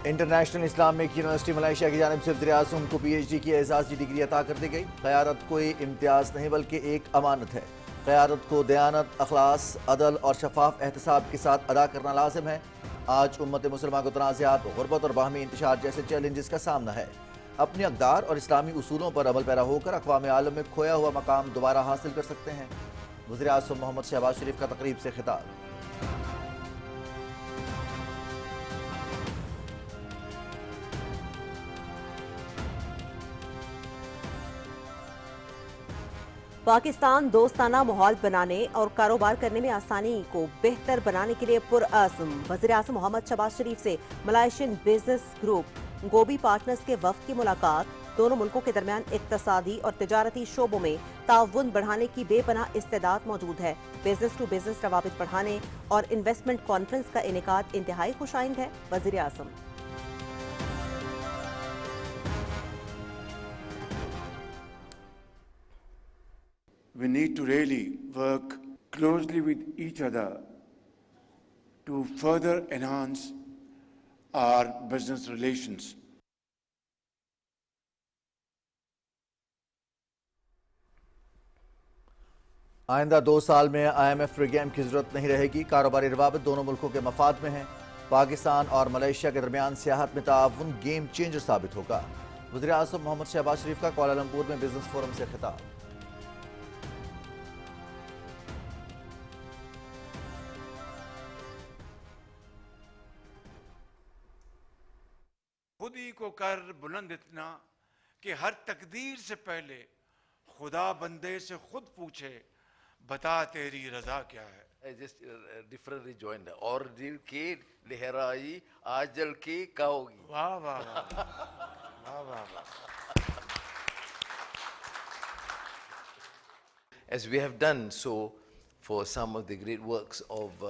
International Islamic university Malaysia کی جانب سے وزیر اعظم کو پی ایچ ڈی کی اعزازی ڈگری عطا کر دی گئی۔ قیادت کوئی امتیاز نہیں بلکہ ایک امانت ہے۔ قیادت کو دیانت، اخلاص، عدل اور شفاف احتساب کے ساتھ ادا کرنا لازم ہے۔ آج امت مسلمہ کو تنازعات، غربت اور باہمی انتشار جیسے چیلنجز کا سامنا ہے۔ اپنی اقدار اور اسلامی اصولوں پر عمل پیرا ہو کر اقوام عالم میں کھویا ہوا مقام دوبارہ حاصل کر سکتے ہیں۔ وزیر اعظم محمد شہباز شریف کا تقریب سے خطاب۔ پاکستان دوستانہ ماحول بنانے اور کاروبار کرنے میں آسانی کو بہتر بنانے کے لیے پرعزم۔ وزیر اعظم محمد شہباز شریف سے ملائیشین بزنس گروپ گوبی پارٹنرز کے وفد کی ملاقات۔ دونوں ملکوں کے درمیان اقتصادی اور تجارتی شعبوں میں تعاون بڑھانے کی بے پناہ استعداد موجود ہے۔ بزنس ٹو بزنس روابط بڑھانے اور انویسٹمنٹ کانفرنس کا انعقاد انتہائی خوش آئند ہے۔ وزیر اعظم We need to really work closely with each other to further enhance our business relations. آئندہ 2 سال میں IMF ریگیم کی ضرورت نہیں رہے گی۔ کاروباری روابط دونوں ملکوں کے مفاد میں ہیں۔ پاکستان اور ملائیشیا کے درمیان سیاحت میں تعاون گیم چینجر ثابت ہوگا۔ وزیر اعظم محمد شہباز شریف کا کوالالمپور میں بزنس فورم سے خطاب۔ خود ہی کو کر بلند اتنا کہ ہر تقدیر سے پہلے خدا بندے سے خود پوچھے بتا تیری رضا کیا ہے۔ I just differently joined. اور دل کی لہرائی آج جل کی کہوگی۔ واہ واہ واہ واہ واہ واہ۔ As we have done so for some of the great works of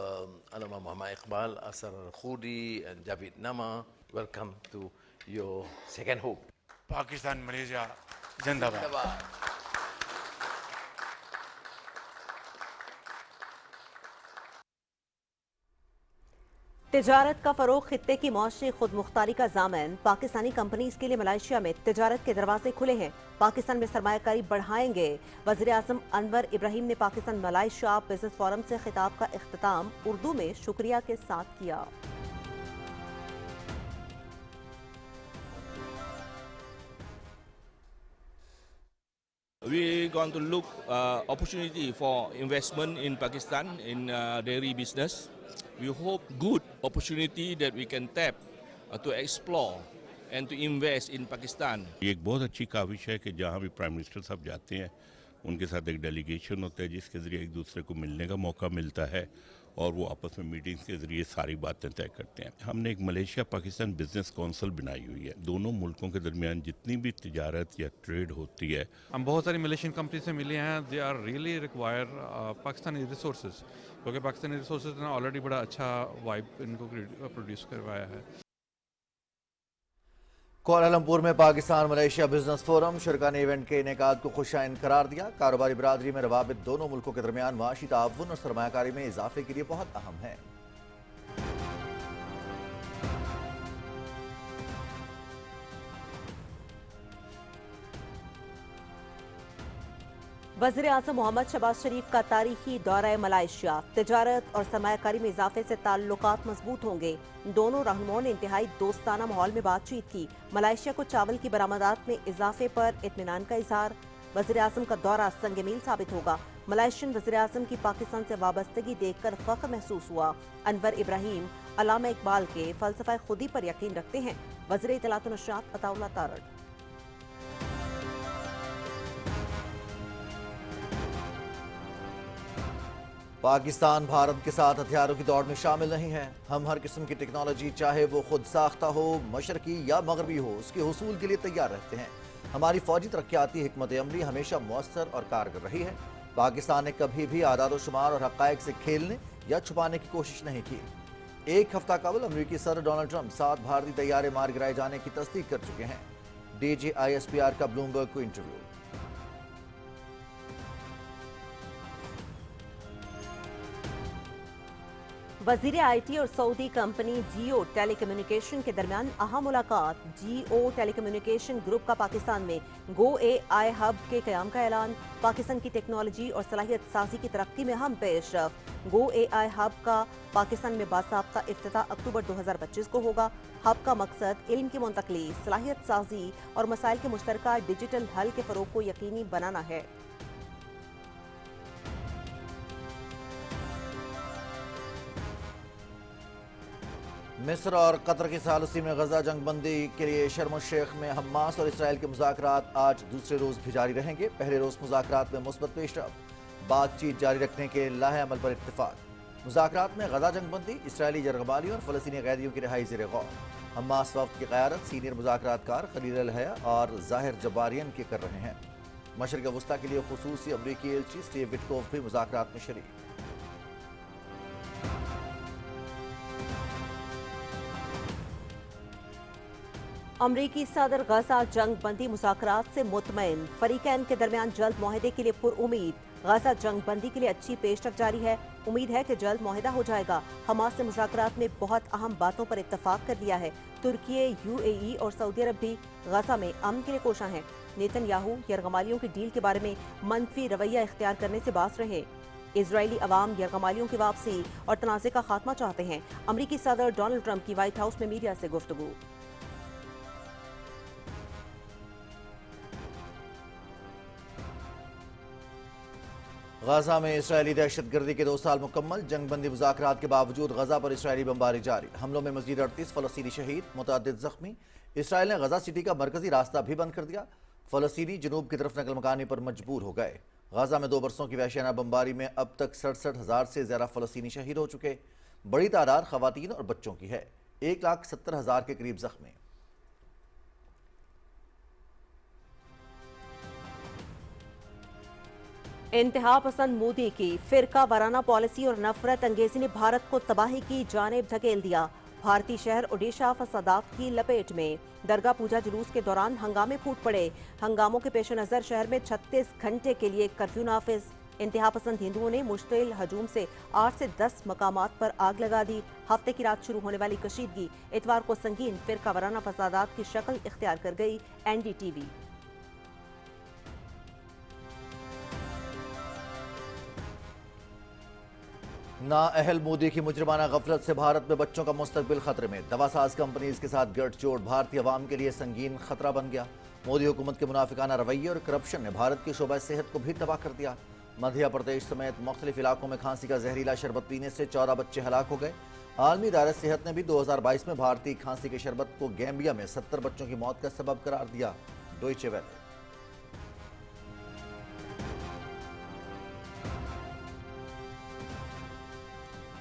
Allama Muhammad Iqbal, Asar al-Khudi and Javid Nama, welcome to your second home. Pakistan Malaysia زندہ باد۔ تجارت کا فروغ خطے کی معاشی خود مختاری کا ضامن۔ پاکستانی کمپنیز کے لیے ملائیشیا میں تجارت کے دروازے کھلے ہیں۔ پاکستان میں سرمایہ کاری بڑھائیں گے۔ وزیر اعظم انور ابراہیم نے پاکستان ملائیشیا بزنس فورم سے خطاب کا اختتام اردو میں شکریہ کے ساتھ کیا۔ We're going to look opportunity for investment in Pakistan in dairy business. We hope good opportunity that we can tap to explore and to invest in Pakistan. یہ ایک بہت اچھی کاوش ہے کہ جہاں بھی پرائم منسٹر صاحب جاتے ہیں ان کے ساتھ ایک ڈیلیگیشن ہوتا ہے جس کے ذریعے ایک دوسرے کو ملنے کا موقع ملتا ہے اور وہ آپس میں میٹنگز کے ذریعے ساری باتیں طے کرتے ہیں۔ ہم نے ایک ملیشیا پاکستان بزنس کونسل بنائی ہوئی ہے۔ دونوں ملکوں کے درمیان جتنی بھی تجارت یا ٹریڈ ہوتی ہے، ہم بہت ساری ملیشین کمپنی سے ملے ہیں۔ They are really require Pakistani resources, کیونکہ پاکستانی ریسورسز نے آلریڈی بڑا اچھا وائب ان کو پروڈیوس کروایا ہے۔ کوالالمپور میں پاکستان ملائیشیا بزنس فورم شرکا نے ایونٹ کے انعقاد کو خوش آئند قرار دیا۔ کاروباری برادری میں روابط دونوں ملکوں کے درمیان معاشی تعاون اور سرمایہ کاری میں اضافے کے لیے بہت اہم ہے۔ وزیر اعظم محمد شہباز شریف کا تاریخی دورہ ملائیشیا۔ تجارت اور سرمایہ کاری میں اضافے سے تعلقات مضبوط ہوں گے۔ دونوں رہنماؤں نے انتہائی دوستانہ ماحول میں بات چیت کی۔ ملائیشیا کو چاول کی برآمدات میں اضافے پر اطمینان کا اظہار۔ وزیر اعظم کا دورہ سنگ میل ثابت ہوگا۔ ملائیشین وزیر اعظم کی پاکستان سے وابستگی دیکھ کر فخر محسوس ہوا۔ انور ابراہیم علامہ اقبال کے فلسفہ خودی پر یقین رکھتے ہیں۔ وزیر اطلاعات و نشریات عطا اللہ تارڑ۔ پاکستان بھارت کے ساتھ ہتھیاروں کی دوڑ میں شامل نہیں ہے۔ ہم ہر قسم کی ٹیکنالوجی چاہے وہ خود ساختہ ہو، مشرقی یا مغربی ہو، اس کے حصول کے لیے تیار رہتے ہیں۔ ہماری فوجی ترقیاتی حکمت عملی ہمیشہ مؤثر اور کارگر رہی ہے۔ پاکستان نے کبھی بھی اعداد و شمار اور حقائق سے کھیلنے یا چھپانے کی کوشش نہیں کی۔ ایک ہفتہ قبل امریکی صدر ڈونلڈ ٹرمپ 7 بھارتی طیارے مار گرائے جانے کی تصدیق کر چکے ہیں۔ DGISPR کا بلومبرگ کو انٹرویو۔ वजीर IT और सऊदी कंपनी जियो टेलीकम्युनिकेशन के दरमियान अहम मुलाकात। जियो टेलीकम्युनिकेशन ग्रुप का पाकिस्तान में गो AI हब के कयाम का ऐलान। पाकिस्तान की टेक्नोलॉजी और सलाहियत साजी की तरक्की में अहम पेशरफ्त। गो AI हब का पाकिस्तान में बासाब्ता इफ्तिताह अक्टूबर 2025 को होगा। हब का मकसद इल्म की मुंतकली, सलाहियत साजी और मसाइल के मुश्तरका डिजिटल हल के फरोग को यकीनी बनाना है। मिस्र और कतर की सालसी में गजा जंग बंदी के लिए शर्म शेख में हमास और इसराइल के मुज़ाकरात आज दूसरे रोज भी जारी रहेंगे। पहले रोज मुज़ाकरात में मुस्बत पेशरफ्त, बातचीत जारी रखने के लाहे अमल पर इत्तेफाक। मुज़ाकरात में गजा जंग बंदी, इसराइली यरगमालियों और फ़लस्तीनी कैदियों की रिहाई ज़ेर गौर। हमास वफ्द की क़यादत सीनियर मुज़ाकरातकार खलील अल हया और ज़ाहिर जबारियन के कर रहे हैं। मशरिक़ वस्ता के लिए खुसूसी अमरीकी एलची स्टीव विटकोफ भी मुज़ाकरात में शरीक। अमरीकी सदर गजा जंग बंदी मुज़ाकरात से मुतमईन, फरीकैन के दरमियान जल्द मुआहदे के लिए पुरउमीद। गजा जंग बंदी के लिए अच्छी पेशरफ्त जारी है, उम्मीद है कि जल्द मुआहदा हो जाएगा। हमास ने मुज़ाकरात में बहुत अहम बातों पर इत्तफाक कर लिया है। तुर्की, UAE और सऊदी अरब भी गजा में अमन के लिए कोशा हैं। नेतन्याहू यरगमालियों की डील के बारे में मनफी रवैया इख्तियार करने से बाज रहे। इजरायली अवाम यरगमालियों की वापसी और तनाज़े का खात्मा चाहते हैं। अमरीकी सदर डोनाल्ड ट्रंप की व्हाइट हाउस में मीडिया से गुफ्तगू। गजा में इसराइली दहशतगर्दी के 2 साल मुकम्मल। जंग बंदी मुज़ाकरात के बावजूद गजा पर इसराइली बमबारी जारी। हमलों में मज़ीद 38 फ़लस्तीनी शहीद, मुतअद्दिद ज़ख्मी। इसराइल ने गजा सिटी का मरकजी रास्ता भी बंद कर दिया। फ़लस्तीनी जनूब की तरफ नकल मकानी पर मजबूर हो गए। गजा में 2 बरसों की वहशियाना बमबारी में अब तक 67,000 से ज़्यादा फ़लस्तीनी शहीद हो चुके। बड़ी तादाद ख़वातीन और बच्चों की है। 1,70,000 के करीब ज़ख्मी। इंतहा पसंद मोदी की फिरका वाराना पॉलिसी और नफरत अंगेजी ने भारत को तबाही की जानिब धकेल दिया। भारतीय शहर ओडिशा फसादात की लपेट में। दरगाह पूजा जुलूस के दौरान हंगामे फूट पड़े। हंगामों के पेश नजर शहर में 36 घंटे के लिए कर्फ्यू नाफिज। इंतहा पसंद हिंदुओं ने मुश्तिल हजूम से 8 से 10 मकामात पर आग लगा दी। हफ्ते की रात शुरू होने वाली कशीदगी इतवार को संगीन फिरका वाराना फसादात की शक्ल इख्तियार कर गई। NDTV। नाअहल मोदी की मुजरिमाना गफलत से भारत में बच्चों का मुस्तकबिल खतरे में। दवासाज कंपनीज के साथ गठजोड़ भारतीय अवाम के लिए संगीन खतरा बन गया। मोदी हुकूमत के मुनाफिकाना रवैये और करप्शन ने भारत की शोबा सेहत को भी तबाह कर दिया। मध्य प्रदेश समेत मुख्तलिफ इलाकों में खांसी का जहरीला शरबत पीने से 14 बच्चे हलाक हो गए। आलमी इदारा सेहत ने भी 2022 में भारतीय खांसी के शरबत को गैम्बिया में 70 बच्चों की मौत का सबब करार दिया। डोइचे वेले।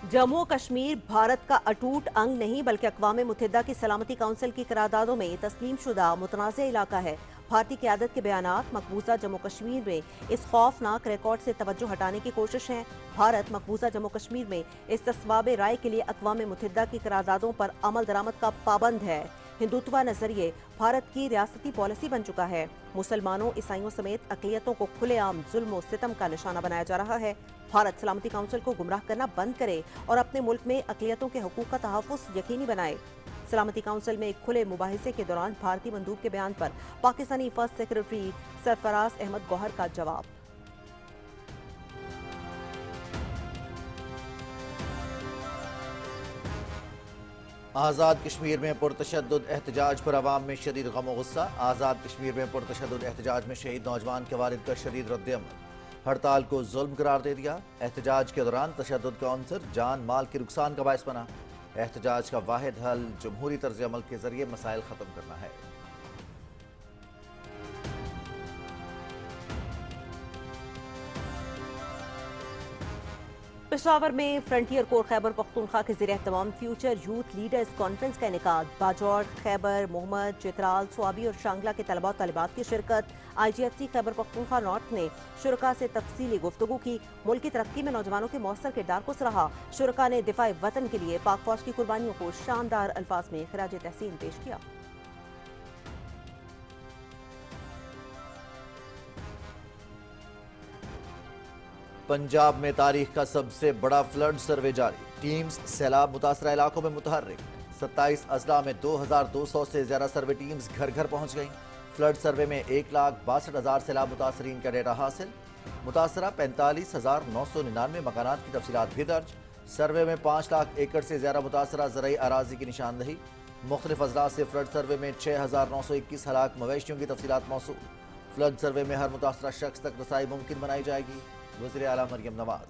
जम्मू कश्मीर भारत का अटूट अंग नहीं बल्कि अक़वाम मुत्तहिदा की सलामती काउंसिल की करारदादों में तस्लीम शुदा मुतनाज़ इलाका है। भारतीय क़यादत के बयानात मकबूजा जम्मू कश्मीर में इस खौफनाक रिकॉर्ड से तवज्जो हटाने की कोशिश है। भारत मकबूजा जम्मू कश्मीर में इस तस्वाब राय के लिए अक़वाम मुत्तहिदा की करारदादों पर अमल दरामद का पाबंद है। हिंदुत्वा नजरिए भारत की रियासती पॉलिसी बन चुका है। मुसलमानों, ईसाइयों समेत अक़लियतों को खुलेआम जुल्म और सितम का निशाना बनाया जा रहा है। भारत सलामती काउंसिल को गुमराह करना बंद करे और अपने मुल्क में अक़लियतों के हकूक़ का तहफ़्फ़ुज़ यकीनी बनाए। सलामती काउंसिल में एक खुले मुबाहिसे के दौरान भारतीय मंदूब के बयान पर पाकिस्तानी फर्स्ट सेक्रेटरी सरफराज अहमद गौहर का जवाब। आज़ाद कश्मीर में पुरतशद्दुद एहतजाज पर अवाम में शदीद गम गुस्सा। आज़ाद कश्मीर में पुरतशद्दुद एहतजाज में शहीद नौजवान के वालिद का शदीद रद्द-ए-अमल। हड़ताल को जुल्म करार दे दिया। एहतजाज के दौरान तशद्दुद का अंसर जान माल के नुकसान का बायस बना। एहतजाज का वाहिद हल जमहूरी तर्ज अमल के जरिए मसाइल ख़त्म करना है। पेशावर में फ्रंटियर कोर खैबर पख्तूनख्वा के ज़रिए एहतमाम फ्यूचर यूथ लीडर्स कॉन्फ्रेंस का इनेकाद। बाजौर, खैबर, मोहम्मद, चित्राल, स्वाबी और शांगला के तलबा और तालिबात की शिरकत। IGFC खैबर पख्तूनख्वा नॉर्थ ने शुरका से तफसीली गुफ्तगू की। मुल्क की तरक्की में नौजवानों के मौसर किरदार को सराहा। शुरका ने दिफाए वतन के लिए पाक फौज की कुर्बानियों को शानदार अल्फाज में खिराज तहसीन पेश किया। पंजाब में तारीख का सबसे बड़ा फ्लड सर्वे जारी, टीम्स सैलाब मुतासरा इलाकों में मुतहर्रिक। 27 अजला में 2200 से ज्यादा सर्वे टीम्स घर घर पहुंच गईं। फ्लड सर्वे में 1,62,000 सैलाब मुतासरीन का डेटा हासिल। मुतासरा 45,999 मकानात की तफसीलात भी दर्ज। सर्वे में 5 लाख एकड़ से ज्यादा मुतासरा ज़रई अराजी की निशानदही। मुख्तलिफ अजला से फ्लड सर्वे में 6,921 हलाक मवेशियों की तफसीलात मौसूल। फ्लड सर्वे में हर मुतासरा शख्स तक रसाई मुमकिन बनाई जाएगी। वज़ीर आला Maryam Nawaz.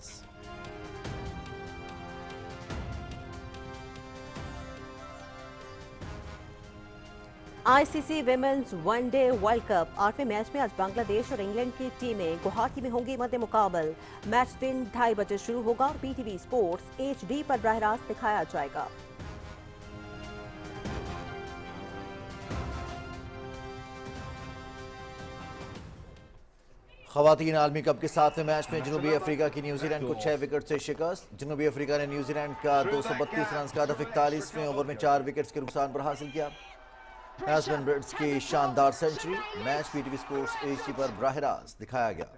ICC women's one day world cup 8वें मैच में आज बांग्लादेश और इंग्लैंड की टीमें गुवाहाटी में होंगी मद्दे मुकाबल। मैच दिन 2:30 बजे शुरू होगा और पीटीवी स्पोर्ट्स HD पर बराह रास्त दिखाया जाएगा। खवातीन आलमी कप के 7वें मैच में जनूबी अफ्रीका की न्यूजीलैंड को 6 विकेट से शिकस्त। जनूबी अफ्रीका ने न्यूजीलैंड का 232 रन का हदफ 41वें ओवर में 4 विकेट्स के नुकसान पर हासिल किया। हैसमैन ब्रिट्स की शानदार century. Match PTV sports HD पर बराह रास्त दिखाया गया।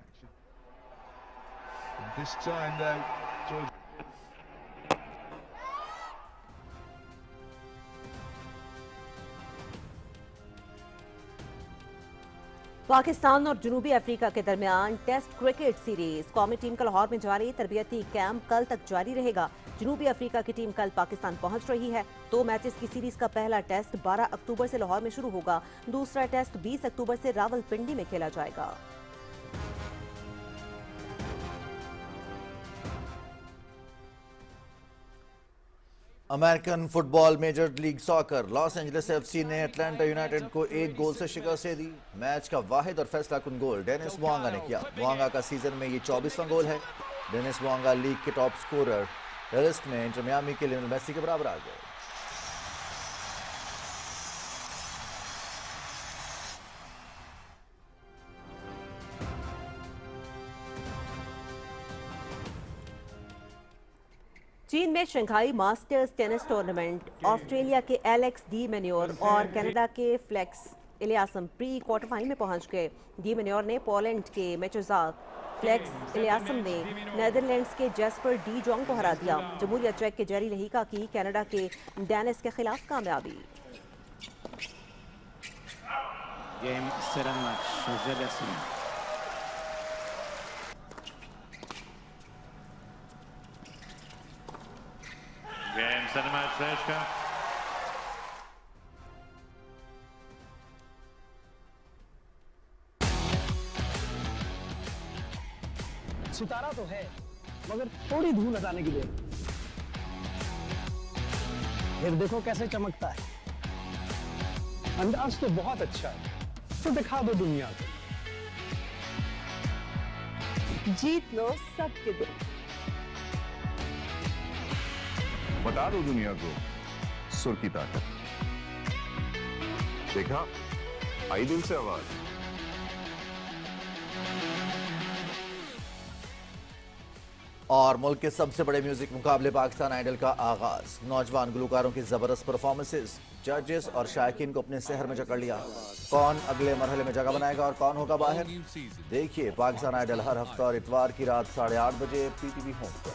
पाकिस्तान और जनूबी अफ्रीका के दरमियान टेस्ट क्रिकेट सीरीज कौमी टीम का लाहौर में जारी तरबियती कैंप कल तक जारी रहेगा। जनूबी अफ्रीका की टीम कल पाकिस्तान पहुंच रही है। 2 मैचेस की सीरीज का पहला टेस्ट 12 अक्टूबर से लाहौर में शुरू होगा। दूसरा टेस्ट 20 अक्टूबर से रावलपिंडी में खेला जाएगा। American football major league soccer Los Angeles FC ने अटलांटा यूनाइटेड को 1 गोल से शिकस्त दे दी। मैच का वाहिद और फैसला कुन गोल डेनिस मुआंगा ने किया। मुआंगा का सीजन में ये 24वां गोल है। डेनिस मुआंगा लीग के टॉप स्कोरर लिस्ट में इंटर मियामी के लियोनेल मेसी के बराबर आ गए। चीन में Shanghai masters tennis tournament Australia के एलेक्स डी मेन्योर और कनाडा के फ्लेक्स इलियासम प्री क्वार्टर फाइनल में पहुंच गए। डी मेन्योर ने पोलैंड के मेचोजाक, फ्लेक्स इलियासम ने नेदरलैंड्स के जेस्पर डी जोंग को हरा दिया। जमहूरिया चेक के जेरी लहीका की कनाडा के डेनिस के खिलाफ कामयाबी। Game 7 match, Jefferson. Game 7 match, Seshka. सितारा तो है मगर थोड़ी धूल हटाने की देर। फिर देखो कैसे चमकता है। अंदाज तो बहुत अच्छा है, तो दिखा दो दुनिया को। जीत लो सबके दिल। बता दो दुनिया को सुर की ताकत। देखा, आई दिल से आवाज। और मुल्क के सबसे बड़े म्यूजिक मुकाबले पाकिस्तान आइडल का आगाज। नौजवान गुलकारों की जबरदस्त परफॉर्मेंसेस, जजेस और शायकीन को अपने शहर में जकड़ लिया। कौन अगले मरहले में जगह बनाएगा और कौन होगा बाहर, देखिए पाकिस्तान आइडल हर हफ्ता और इतवार की रात 8:30 बजे PTV होम पर।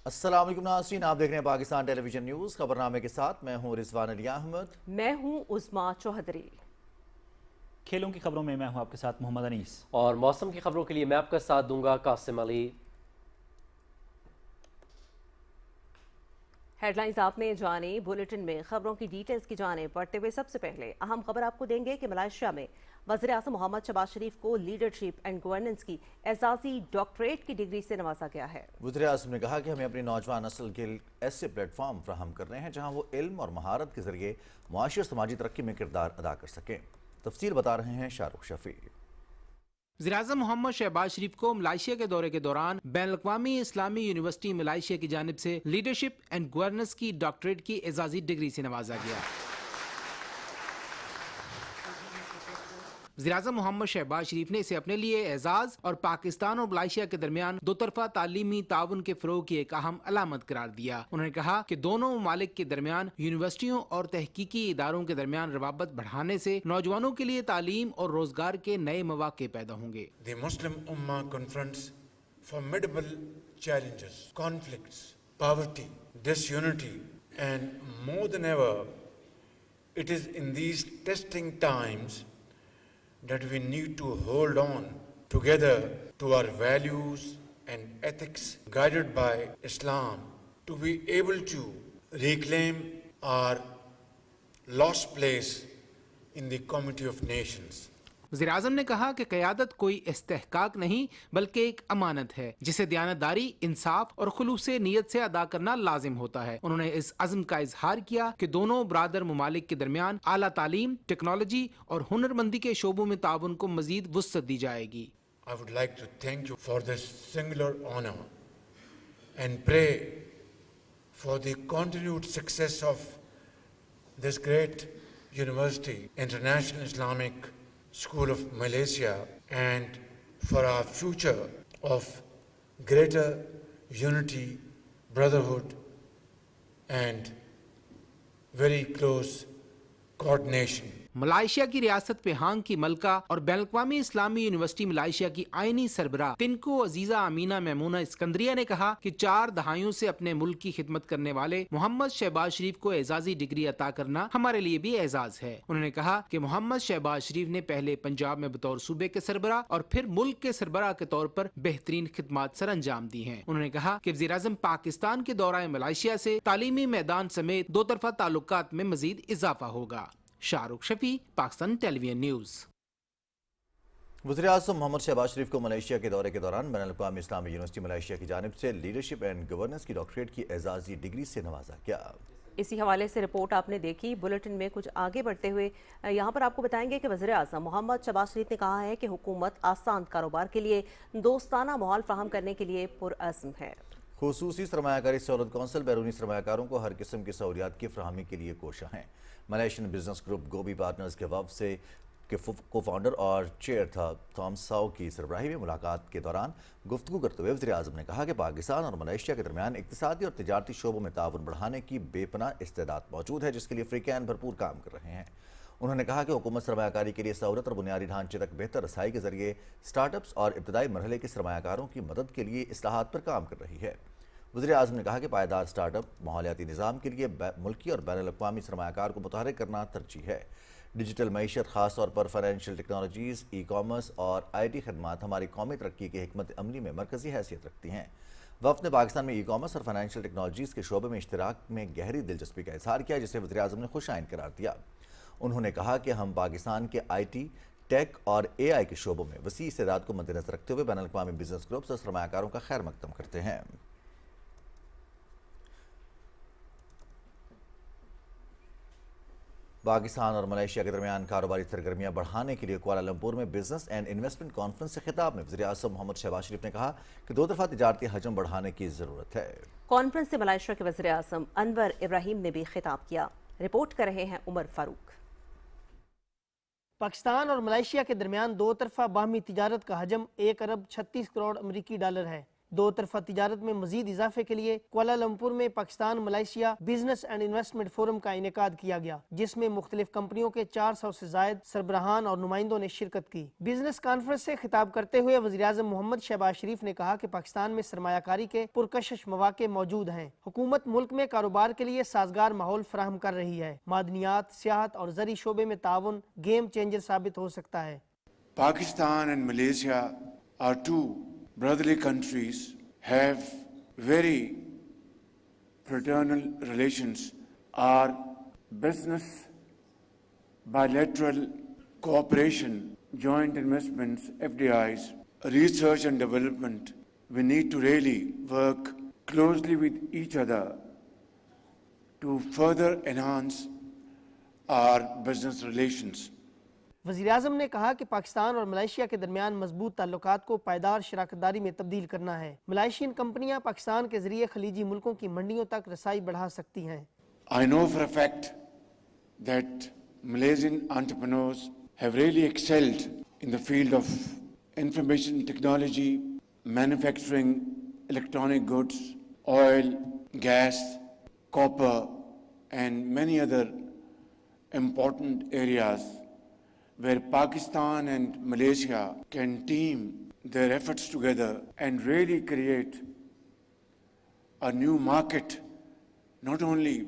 अस्सलाम वालेकुम नाज़रीन, आप देख रहे हैं पाकिस्तान टेलीविजन न्यूज़। खबरनामे के साथ मैं हूं रिजवान अली अहमद। मैं हूं उस्मा चौधरी। खेलों की खबरों में मैं हूं आपके साथ मोहम्मद अनीस। और मौसम की खबरों के लिए मैं आपका साथ दूंगा कासिम अली। हेडलाइंस आपने जाने, बुलेटिन में खबरों की डिटेल्स की जाने बढ़ते हुए सबसे पहले अहम खबर आपको देंगे कि मलेशिया में वज़ीर-ए-आज़म मोहम्मद शहबाज शरीफ को लीडरशिप एंड गवर्नेंस की एजाजी डॉक्टरेट की डिग्री से नवाजा गया है। वज़ीर-ए-आज़म ने कहा कि हमें अपनी नौजवान नस्ल के ऐसे प्लेटफॉर्म फ्राहम कर रहे हैं जहां वो इल्म और महारत के जरिए मुआशी और समाजी तरक्की में किरदार अदा कर सकें। तफसील बता रहे हैं शाहरुख शफी। वज़ीर-ए-आज़म मोहम्मद शहबाज शरीफ को मलेशिया के दौरे के दौरान बैनुल-अक़वामी इस्लामी यूनिवर्सिटी मलेशिया की जानिब से लीडरशिप एंड गवर्नेंस की डॉक्टरेट की एजाजी डिग्री से नवाजा गया। वज़ीर-ए-आज़म मोहम्मद शहबाज शरीफ ने इसे अपने लिए एजाज और पाकिस्तान और मलेशिया के दरमियान दो तरफा तालीमी ताउन के फरोग की एक अहम अलामत करार दिया। उन्होंने कहा कि दोनों ममालिक के दरमियान यूनिवर्सिटियों और तहकीकी इदारों के दरमियान रवाबत बढ़ाने से नौजवानों के लिए तालीम और रोजगार के नए मौके पैदा होंगे। The Muslim Ummah confronts formidable challenges, conflicts, poverty, disunity, and more than ever, it is in these testing times that we need to hold on together to our values and ethics guided by Islam to be able to reclaim our lost place in the community of nations. वज़ीर-ए-आज़म ने कहा कि क़यादत कोई इस्तेहकाक नहीं बल्कि एक अमानत है जिसे दयानतदारी, इंसाफ और खुलूस नीयत से अदा करना लाजिम होता है। उन्होंने इस अज़्म का इजहार किया कि दोनों बरादर ममालिक के दरमियान आला तालीम, टेक्नोलॉजी और हुनरमंदी के शोबों में ताउन को मज़ीद वुसअत दी जाएगी। I would like to thank you for this singular honor and pray for the continued success of this great university, International Islamic School of Malaysia, and for our future of greater unity, brotherhood, and very close coordination. Malaysia की रियासत पेहांग की मलका और बैनुल-अक़वामी इस्लामी university Malaysia की आइनी सरबराह तिनको अजीजा अमीना मैमूना इस्कंदरिया ने कहा कि 4 दहाइयों से अपने मुल्क की खिदमत करने वाले मोहम्मद शहबाज शरीफ को एजाजी डिग्री अता करना हमारे लिए भी एजाज है। उन्होंने कहा कि मोहम्मद शहबाज शरीफ ने पहले पंजाब में बतौर सूबे के सरबराह और फिर मुल्क के सरबराह के तौर पर बेहतरीन खिदमत सर अंजाम दी हैं। उन्होंने कहा कि वज़ीर-ए-आज़म पाकिस्तान के दौरा मलाइशिया से तालीमी मैदान समेत दो तरफा ताल्लुकात में मजीद इजाफा होगा। Shahrukh Shafi, Pakistan television news. वज़ीर-ए-आज़म मोहम्मद शहबाज शरीफ को मलेशिया के दौरे के दौरान बैनुल-अक़वामी इस्लामी यूनिवर्सिटी मलेशिया की जानिब से लीडरशिप एंड गवर्नेंस की डॉक्टरेट की एजाजी डिग्री से नवाजा गया। इसी हवाले से रिपोर्ट आपने देखी। बुलेटिन में कुछ आगे बढ़ते हुए यहाँ पर आपको बताएंगे कि वज़ीर-ए-आज़म मोहम्मद शहबाज शरीफ ने कहा है कि हुकूमत आसान कारोबार के लिए दोस्ताना माहौल फराहम करने के लिए पुरअज़्म है। खुसूसी सरमायाकारी सहूलत कौंसिल बैरूनी सरमायाकारों को हर किस्म की सहूलियात की फराहमी के लिए कोशा है। मलेशियन बिजनेस ग्रुप गोबी पार्टनर्स के वफ़द से के को फाउंडर और चेयर था थॉम साउ की सरबराही में मुलाकात के दौरान गुफ्तगू करते हुए वज़ीर-ए-आज़म ने कहा कि पाकिस्तान और मलेशिया के दरमियान इक़्तिसादी और तिजारती शोबों में ताउन बढ़ाने की बेपनाह इस्तेदाद मौजूद है, जिसके लिए अफ्रीकैन भरपूर काम कर रहे हैं। उन्होंने कहा कि हुकूमत सरमायाकारी के लिए सहूलत और बुनियादी ढांचे तक बेहतर रसाई के जरिए स्टार्टअप्स और इब्तदाई मरहले के सरमायाकारों की मदद के लिए इस्लाहात पर काम कर रही है। वज़ीर-ए-आज़म ने कहा कि पायदार स्टार्टअप माहौलियाती निज़ाम के लिए मुल्की और बैनुल-अक़वामी सरमायाकार को मुतहर्रिक करना तरजीह है। डिजिटल मईशत, ख़ास तौर पर फाइनेंशियल टेक्नोलॉजीज़, ई कॉमर्स और IT खदमात हमारी कौमी तरक्की की हिकमत अमली में मरकज़ी हैसियत रखती हैं। वफ़द ने पाकिस्तान में ई कॉमर्स और फाइनेंशियल टेक्नोलॉजीज़ के शोबे में इश्तिराक में गहरी दिलचस्पी का इज़हार किया, जिसे वज़ीर-ए-आज़म ने खुश आइन करार दिया। उन्होंने कहा कि हम पाकिस्तान के IT, टेक और AI के शोबों में वसी इस्तेदाद को मद्देनज़र रखते हुए बैनुल-अक़वामी बिजनेस ग्रुप्स और सरमायाकारों का खैर मकदम करते हैं। पाकिस्तान और मलेशिया के दरमियान कारोबारी सरगर्मियां बढ़ाने के लिए कुआलालंपुर में बिजनेस एंड इन्वेस्टमेंट कॉन्फ्रेंस से खिताब में वज़ीर-ए-आज़म मोहम्मद शहबाज शरीफ ने कहा कि दो तरफा तिजारती हजम बढ़ाने की ज़रूरत है। कॉन्फ्रेंस से मलेशिया के वज़ीर-ए-आज़म अनवर इब्राहिम ने भी खिताब किया। रिपोर्ट कर रहे हैं उमर फारूक। पाकिस्तान और मलेशिया के दरमियान दो तरफा बाहमी तिजारत का हजम 1 अरब 36 करोड़ अमरीकी डॉलर है। दो तरफा तिजारत में मजीद इजाफे के लिए कुआलालंपुर में Pakistan Malaysia business and investment forum का इनेकाद किया गया, जिसमें मुख्तलिफ कंपनियों के 400 से जायद सरबराहान और नुमाइंदों ने शिरकत की। बिजनेस कॉन्फ्रेंस से खिताब करते हुए वज़ीर-ए-आज़म मोहम्मद शहबाज शरीफ ने कहा कि पाकिस्तान में सरमायाकारी के पुरकशिश मौके मौजूद हैं। हुकूमत मुल्क में कारोबार के लिए साजगार माहौल फराहम कर रही है। मादनियात, सियाहत और ज़री शोबे में ताउन गेम चेंजर साबित हो सकता है। Pakistan and Malaysia are two brotherly countries, have very fraternal relations. Our business, bilateral cooperation, joint investments, FDIs, research and development, we need to really work closely with each other to further enhance our business relations. वज़ीर-ए-आज़म ने कहा कि पाकिस्तान और Malaysia के दरमियान मजबूत ताल्लुकात को पायदार शराकतदारी में तब्दील करना है। मलेशियन कंपनियां पाकिस्तान के जरिए खलीजी मुल्कों की मंडियों तक रसाई बढ़ा सकती हैं। I know for a fact that Malaysian entrepreneurs have really excelled in the field of information technology, manufacturing, electronic goods, oil, gas, copper, and many other important areas where Pakistan and Malaysia can team their efforts together and really create a new market, not only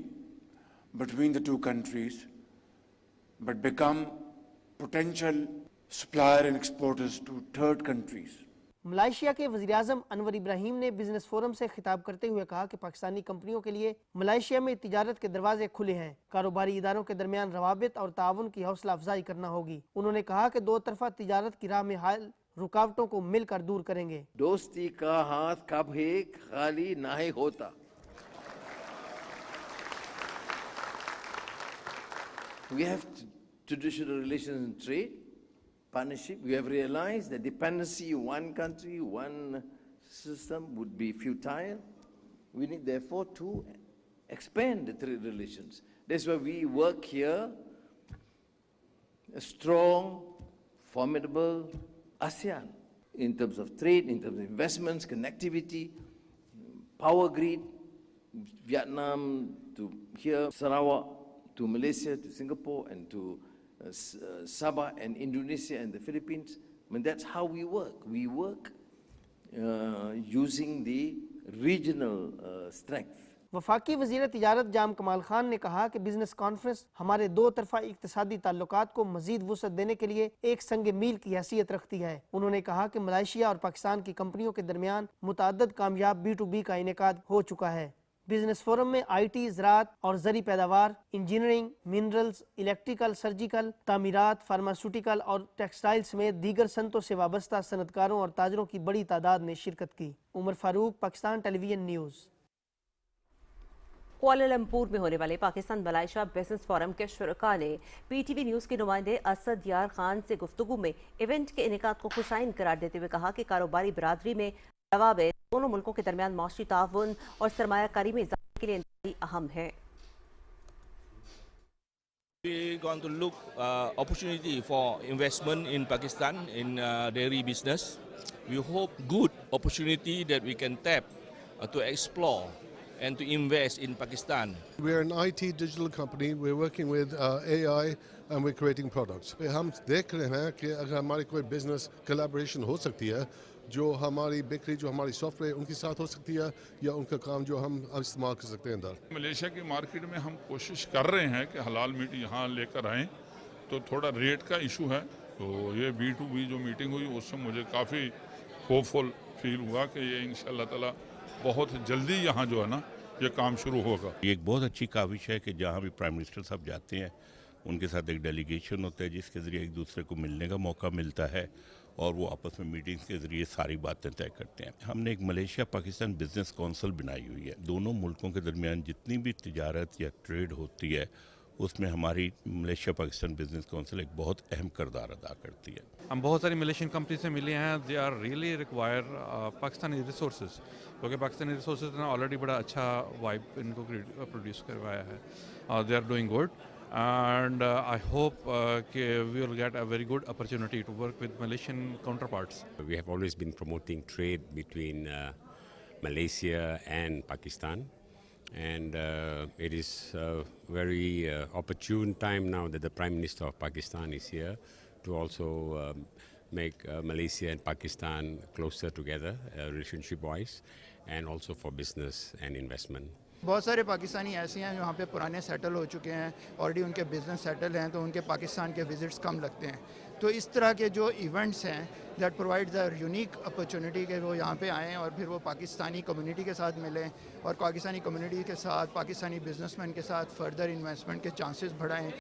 between the two countries, but become potential supplier and exporters to third countries. Malaysia के वज़ीर-ए-आज़म अनवर इब्राहिम ने business forum से खिताब करते हुए कहा कि पाकिस्तानी कंपनियों के लिए मलाइशिया में तिजारत के दरवाजे खुले हैं। कारोबारी इदारों के दरमियान रवाबित और ताउन की हौसला अफजाई करना होगी। उन्होंने कहा कि दो तरफा तिजारत की राह में हाल रुकावटों को मिलकर दूर करेंगे। दोस्ती का हाथ कभी खाली नहीं होता। We have traditional relations in trade, partnership. We have realized that dependency on one country, one system would be futile. We need therefore to expand the trade relations. That's why we work here, a strong, formidable ASEAN in terms of trade, in terms of investments, connectivity, power grid, Vietnam to here, Sarawak to Malaysia, to Singapore, and to Sabah and Indonesia and the Philippines. I mean, that's how we work. We work using the regional strength. वफाकी वज़ीर तिजारत जाम कमाल खान ने कहा कि business conference हमारे दो तरफा इक्तिसादी ताल्लुकात को मजीद वुसअत देने के लिए एक संग मील की हैसियत रखती है। उन्होंने कहा कि मलाइशिया और पाकिस्तान की कंपनियों के दरमियान मुतअद्दिद कामयाब B2B का इनेकाद हो चुका है। बिजनेस फोरम में IT, ज़राअत और ज़री पैदावार, इंजीनियरिंग, मिनरल्स, इलेक्ट्रिकल, सर्जिकल, तामीरात, फार्मास्यूटिकल और टेक्सटाइल समेत दीगर सनतों से वाबस्ता सनतकारों और ताजरों की बड़ी तादाद ने शिरकत की। Umar Farooq, Pakistan television news. Kuala Lumpur में होने वाले पाकिस्तान मलाइशिया बिजनेस फोरम के शुरका ने PTV न्यूज़ के नुमाइंदे असद यार खान से गुफ्तगू में इवेंट के इनेकाद को खुशाइन करार देते हुए कहा कि कारोबारी बरादरी में रवाबित दोनों मुल्कों के दरमियान माशी ताउन और सरमायाकारी में इजाफे के लिए इंतहाई अहम है। We're going to look opportunity for investment in Pakistan in dairy business. We hope good opportunity that we can tap to explore and to invest in Pakistan. We're an IT digital company. We're working with AI and we're creating products. हम देख रहे हैं कि अगर हमारी कोई business collaboration हो सकती है, जो हमारी बिक्री, जो हमारी सॉफ्टवेयर उनके साथ हो सकती है या उनका काम जो हम इस्तेमाल कर सकते हैं अंदर। मलेशिया की मार्केट में हम कोशिश कर रहे हैं कि हलाल मीट यहाँ लेकर आएँ, तो थोड़ा रेट का इशू है। तो ये B2B जो मीटिंग हुई उससे मुझे काफ़ी होपफुल फील हुआ कि ये इंशाल्लाह ताला बहुत जल्दी यहाँ जो है ना ये काम शुरू होगा। ये एक बहुत अच्छी काविश है कि जहाँ भी प्राइम मिनिस्टर साहब जाते हैं उनके साथ एक डेलीगेशन होता है जिसके ज़रिए एक दूसरे को मिलने का मौका मिलता है और वो आपस में मीटिंग्स के ज़रिए सारी बातें तय करते हैं। हमने एक मलेशिया पाकिस्तान बिजनेस काउंसिल बनाई हुई है। दोनों मुल्कों के दरमियान जितनी भी तिजारत या ट्रेड होती है उसमें हमारी मलेशिया पाकिस्तान बिजनेस काउंसिल एक बहुत अहम किरदार अदा करती है। हम बहुत सारी मलेशियन कंपनी से मिले हैं। They are really require Pakistani resources, क्योंकि पाकिस्तानी रिसोर्सेज ने ऑलरेडी बड़ा अच्छा वाइब इनको प्रोड्यूस करवाया है। They are doing good and I hope we will get a very good opportunity to work with Malaysian counterparts. We have always been promoting trade between Malaysia and Pakistan, and it is a very opportune time now that the Prime Minister of Pakistan is here to also make Malaysia and Pakistan closer together relationship-wise, and also for business and investment. बहुत सारे पाकिस्तानी ऐसे हैं जो यहाँ पे पुराने settle हो चुके हैं, ऑलरेडी उनके बिजनेस सेटल हैं, तो उनके पाकिस्तान के विजिट्स कम लगते हैं। तो इस तरह के जो इवेंट्स हैं that provide the unique opportunity कि वो यहाँ पे आएँ और फिर वो पाकिस्तानी कम्युनिटी के साथ मिलें और पाकिस्तानी कम्युनिटी के साथ पाकिस्तानी बिजनेसमैन के साथ फर्दर इन्वेस्टमेंट के चांसेस बढ़ाएँ।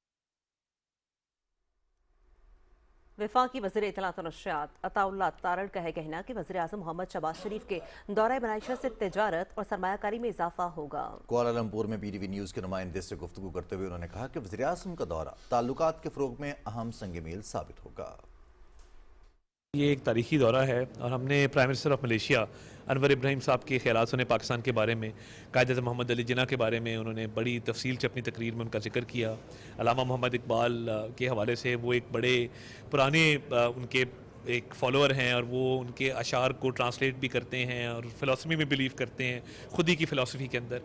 वफाकी वज़ीर इत्तलात और नशरियात अताउल्लाह तारड़ का है कहना कि वज़ीर आज़म मोहम्मद शहबाज शरीफ के दौरे मलाइशिया से तिजारत और सरमायाकारी में इजाफा होगा। कुआलालंपुर में PTV न्यूज़ के नुमाइंदे से गुफ्तगू करते हुए उन्होंने कहा कि वज़ीर आज़म का दौरा ताल्लुकात के फ़रोग़ में अहम संग मील साबित होगा। یہ ایک تاریخی دورہ ہے اور ہم نے پرائم منسٹر آف ملیشیا انور ابراہیم صاحب کے خیالات سنے پاکستان کے بارے میں. قائد اعظم محمد علی جناح کے بارے میں انہوں نے بڑی تفصیل سے اپنی تقریر میں ان کا ذکر کیا. علامہ محمد اقبال کے حوالے سے وہ ایک بڑے پرانے ان کے ایک فالوور ہیں اور وہ ان کے اشعار کو ٹرانسلیٹ بھی کرتے ہیں اور فلسفی میں بلیو کرتے ہیں, خودی کی فلسفی کے اندر.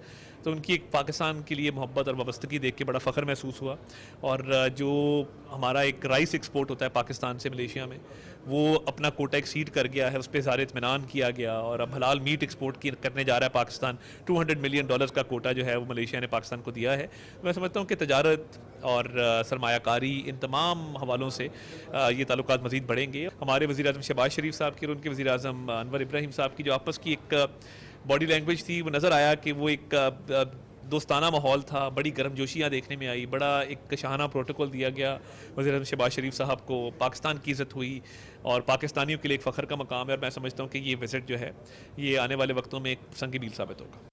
تو ان کی ایک پاکستان کے لیے محبت اور وابستگی دیکھ کے بڑا فخر محسوس ہوا. اور جو ہمارا ایک رائس ایکسپورٹ ہوتا ہے پاکستان سے ملیشیا میں, وہ اپنا کوٹا ایکسیڈ کر گیا ہے, اس پہ اظہار اطمینان کیا گیا اور اب حلال میٹ ایکسپورٹ کرنے جا رہا ہے پاکستان. $200 ملین کا کوٹا جو ہے وہ ملیشیا نے پاکستان کو دیا ہے. میں سمجھتا ہوں کہ تجارت اور سرمایہ کاری ان تمام حوالوں سے یہ تعلقات مزید بڑھیں گے. ہمارے وزیر اعظم شہباز شریف صاحب کی اور ان کے وزیر اعظم انور ابراہیم صاحب کی جو آپس کی ایک باڈی لینگویج تھی, وہ نظر آیا کہ وہ ایک دوستانہ ماحول تھا, بڑی گرم جوشیاں دیکھنے میں آئی, بڑا ایک شاہانہ پروٹوکول دیا گیا وزیر اعظم شہباز شریف صاحب کو. پاکستان کی عزت ہوئی اور پاکستانیوں کے لیے ایک فخر کا مقام ہے. اور میں سمجھتا ہوں کہ یہ وزٹ جو ہے یہ آنے والے وقتوں میں ایک سنگ میل ثابت ہوگا.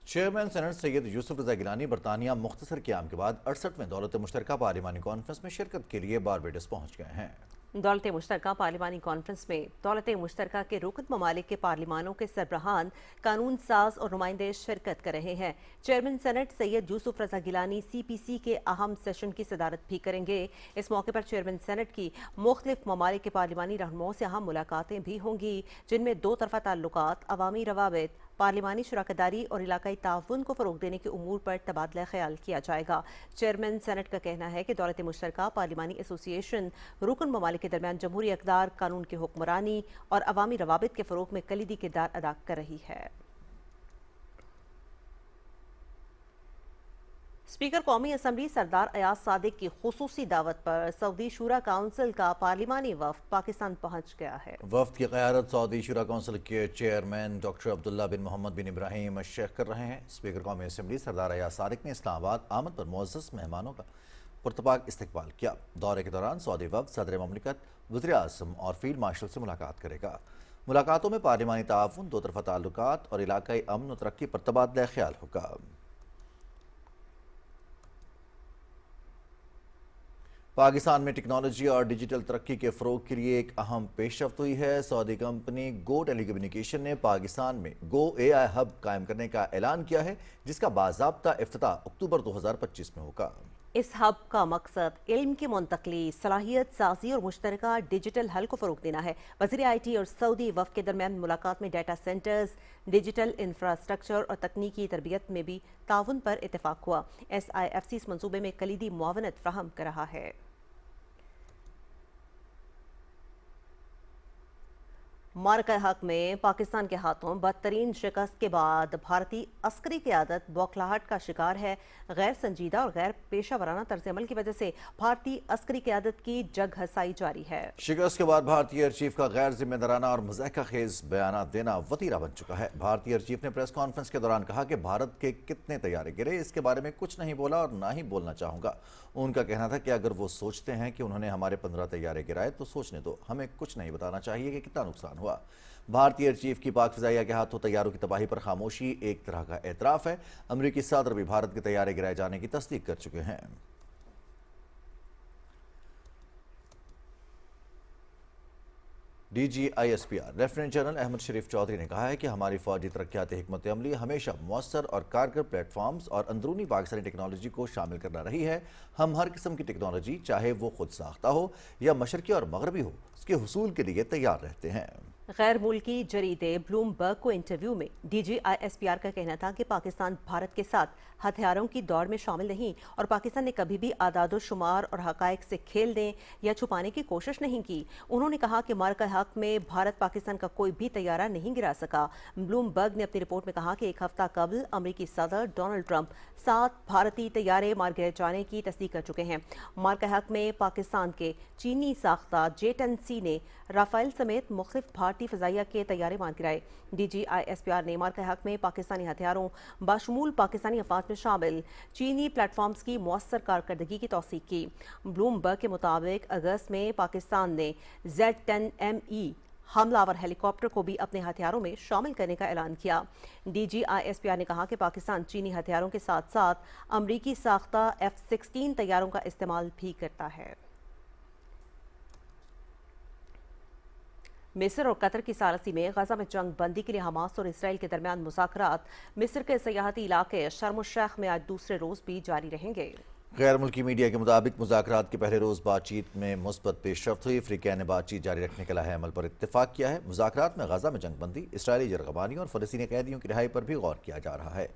چیئرمین سینٹ سید یوسف رضا گیلانی برطانیہ مختصر قیام کے بعد 68ویں دولت مشترکہ پارلیمانی کانفرنس میں شرکت کے لیے باربیڈوس پہنچ گئے ہیں. دولت مشترکہ پارلیمانی کانفرنس میں دولت مشترکہ کے رکن ممالک کے پارلیمانوں کے سربراہان, قانون ساز اور نمائندے شرکت کر رہے ہیں. چیئرمین سینٹ سید یوسف رضا گیلانی CPC کے اہم سیشن کی صدارت بھی کریں گے. اس موقع پر چیئرمین سینٹ کی مختلف ممالک کے پارلیمانی رہنماؤں سے اہم ملاقاتیں بھی ہوں گی, جن میں دو طرفہ تعلقات, عوامی روابط, پارلیمانی شراکت داری اور علاقائی تعاون کو فروغ دینے کے امور پر تبادلہ خیال کیا جائے گا. چیئرمین سینٹ کا کہنا ہے کہ دولت مشترکہ پارلیمانی ایسوسی ایشن رکن ممالک کے درمیان جمہوری اقدار, قانون کی حکمرانی اور عوامی روابط کے فروغ میں کلیدی کردار ادا کر رہی ہے. اسپیکر قومی اسمبلی سردار ایاز صادق کی خصوصی دعوت پر سعودی شورا کونسل کا پارلیمانی وفد پاکستان پہنچ گیا ہے. وفد کی قیادت سعودی شورا کونسل کے چیئرمین ڈاکٹر عبداللہ بن محمد بن ابراہیم الشیخ کر رہے ہیں. اسپیکر قومی اسمبلی سردار ایاز صادق نے اسلام آباد آمد پر معزز مہمانوں کا پرتپاک استقبال کیا. دورے کے دوران سعودی وفد صدر مملکت, وزیر اعظم اور فیلڈ مارشل سے ملاقات کرے گا. ملاقاتوں میں پارلیمانی تعاون, دو طرفہ تعلقات اور علاقائی امن و ترقی پر تبادلہ خیال ہوگا. پاکستان میں ٹیکنالوجی اور ڈیجیٹل ترقی کے فروغ کے لیے ایک اہم پیش رفت ہوئی ہے. سعودی کمپنی گو ٹیلی کمیونیکیشن نے پاکستان میں گو AI ہب قائم کرنے کا اعلان کیا ہے, جس کا باضابطہ افتتاح اکتوبر 2025 میں ہوگا. اس ہب کا مقصد علم کی منتقلی, صلاحیت سازی اور مشترکہ ڈیجیٹل حل کو فروغ دینا ہے. وزیر IT اور سعودی وفد کے درمیان ملاقات میں ڈیٹا سینٹرز, ڈیجیٹل انفراسٹرکچر اور تکنیکی تربیت میں بھی تعاون پر اتفاق ہوا. SIFC اس منصوبے میں کلیدی معاونت فراہم کر رہا ہے. معرکہ حق میں پاکستان کے ہاتھوں بدترین شکست کے بعد بھارتی عسکری قیادت بوکھلاہٹ کا شکار ہے. غیر سنجیدہ اور غیر پیشہ ورانہ طرز عمل کی وجہ سے بھارتی عسکری قیادت کی جگ ہسائی جاری ہے. شکست کے بعد بھارتی ایئر چیف کا غیر ذمہ دارانہ اور مضحکہ خیز بیانات دینا وتیرہ بن چکا ہے. بھارتی ایئر چیف نے پریس کانفرنس کے دوران کہا کہ بھارت کے کتنے طیارے گرے اس کے بارے میں کچھ نہیں بولا اور نہ ہی بولنا چاہوں گا. ان کا کہنا تھا کہ اگر وہ سوچتے ہیں کہ انہوں نے ہمارے 15 طیارے گرائے تو سوچنے دو, ہمیں کچھ نہیں بتانا چاہیے کہ کتنا نقصان ہوا. بھارتی ایئر چیف کی پاک فضائیہ کے ہاتھوں طیاروں کی تباہی پر خاموشی ایک طرح کا اعتراف ہے. امریکی صدر بھی بھارت کے طیارے گرائے جانے کی تصدیق کر چکے ہیں. DGISPR لیفٹیننٹ جنرل احمد شریف چودھری نے کہا ہے کہ ہماری فوجی ترقیاتی حکمت عملی ہمیشہ مؤثر اور کارگر پلیٹ فارمز اور اندرونی پاکستانی ٹیکنالوجی کو شامل کرنا رہی ہے. ہم ہر قسم کی ٹیکنالوجی, چاہے وہ خود ساختہ ہو یا مشرقی اور مغربی ہو, اس کے حصول کے لیے تیار رہتے ہیں. غیر ملکی جریدے بلوم برگ کو انٹرویو میں DGISPR کا کہنا تھا کہ پاکستان بھارت کے ساتھ ہتھیاروں کی دوڑ میں شامل نہیں اور پاکستان نے کبھی بھی اعداد و شمار اور حقائق سے کھیلنے یا چھپانے کی کوشش نہیں کی. انہوں نے کہا کہ معرکہ حق میں بھارت پاکستان کا کوئی بھی طیارہ نہیں گرا سکا. بلوم برگ نے اپنی رپورٹ میں کہا کہ ایک ہفتہ قبل امریکی صدر ڈونلڈ ٹرمپ 7 بھارتی طیارے مار گئے جانے کی تصدیق کر چکے ہیں. معرکہ حق میں پاکستان کے چینی ساختہ JET-10C نے رافیل سمیت مختلف بھارتی فضائیہ کے طیارے مار گرائے. DGISPR نے معرکہ حق میں پاکستانی ہتھیاروں بشمول پاکستانی افواج میں شامل چینی پلیٹ فارمز کی مؤثر کارکردگی کی توثیق کی. بلوم برگ کے مطابق اگست میں پاکستان نے Z-10ME حملہ آور ہیلی کاپٹر کو بھی اپنے ہتھیاروں میں شامل کرنے کا اعلان کیا. DGISPR نے کہا کہ پاکستان چینی ہتھیاروں کے ساتھ ساتھ امریکی ساختہ F-16 طیاروں کا استعمال بھی کرتا ہے. मिस्र और कतर की सालसी में गजा में जंग बंदी के लिए हमास और इसराइल के दरमियान मुज़ाकरात मिस्र के सयाहती इलाके शर्म शेख में आज दूसरे रोज भी जारी रहेंगे। गैर मुल्की मीडिया के मुताबिक मुज़ाकरात के पहले रोज़ बातचीत में मुस्बत पेशरफ्त हुई। अफ्रीका ने बातचीत जारी रखने के लाहे अमल पर इत्तेफाक किया है। मुज़ाकरात में गजा में जंगबंदी, इसराइली यरगमानी और फ़लस्तीनी कैदियों की रिहाई पर भी गौर किया जा रहा है।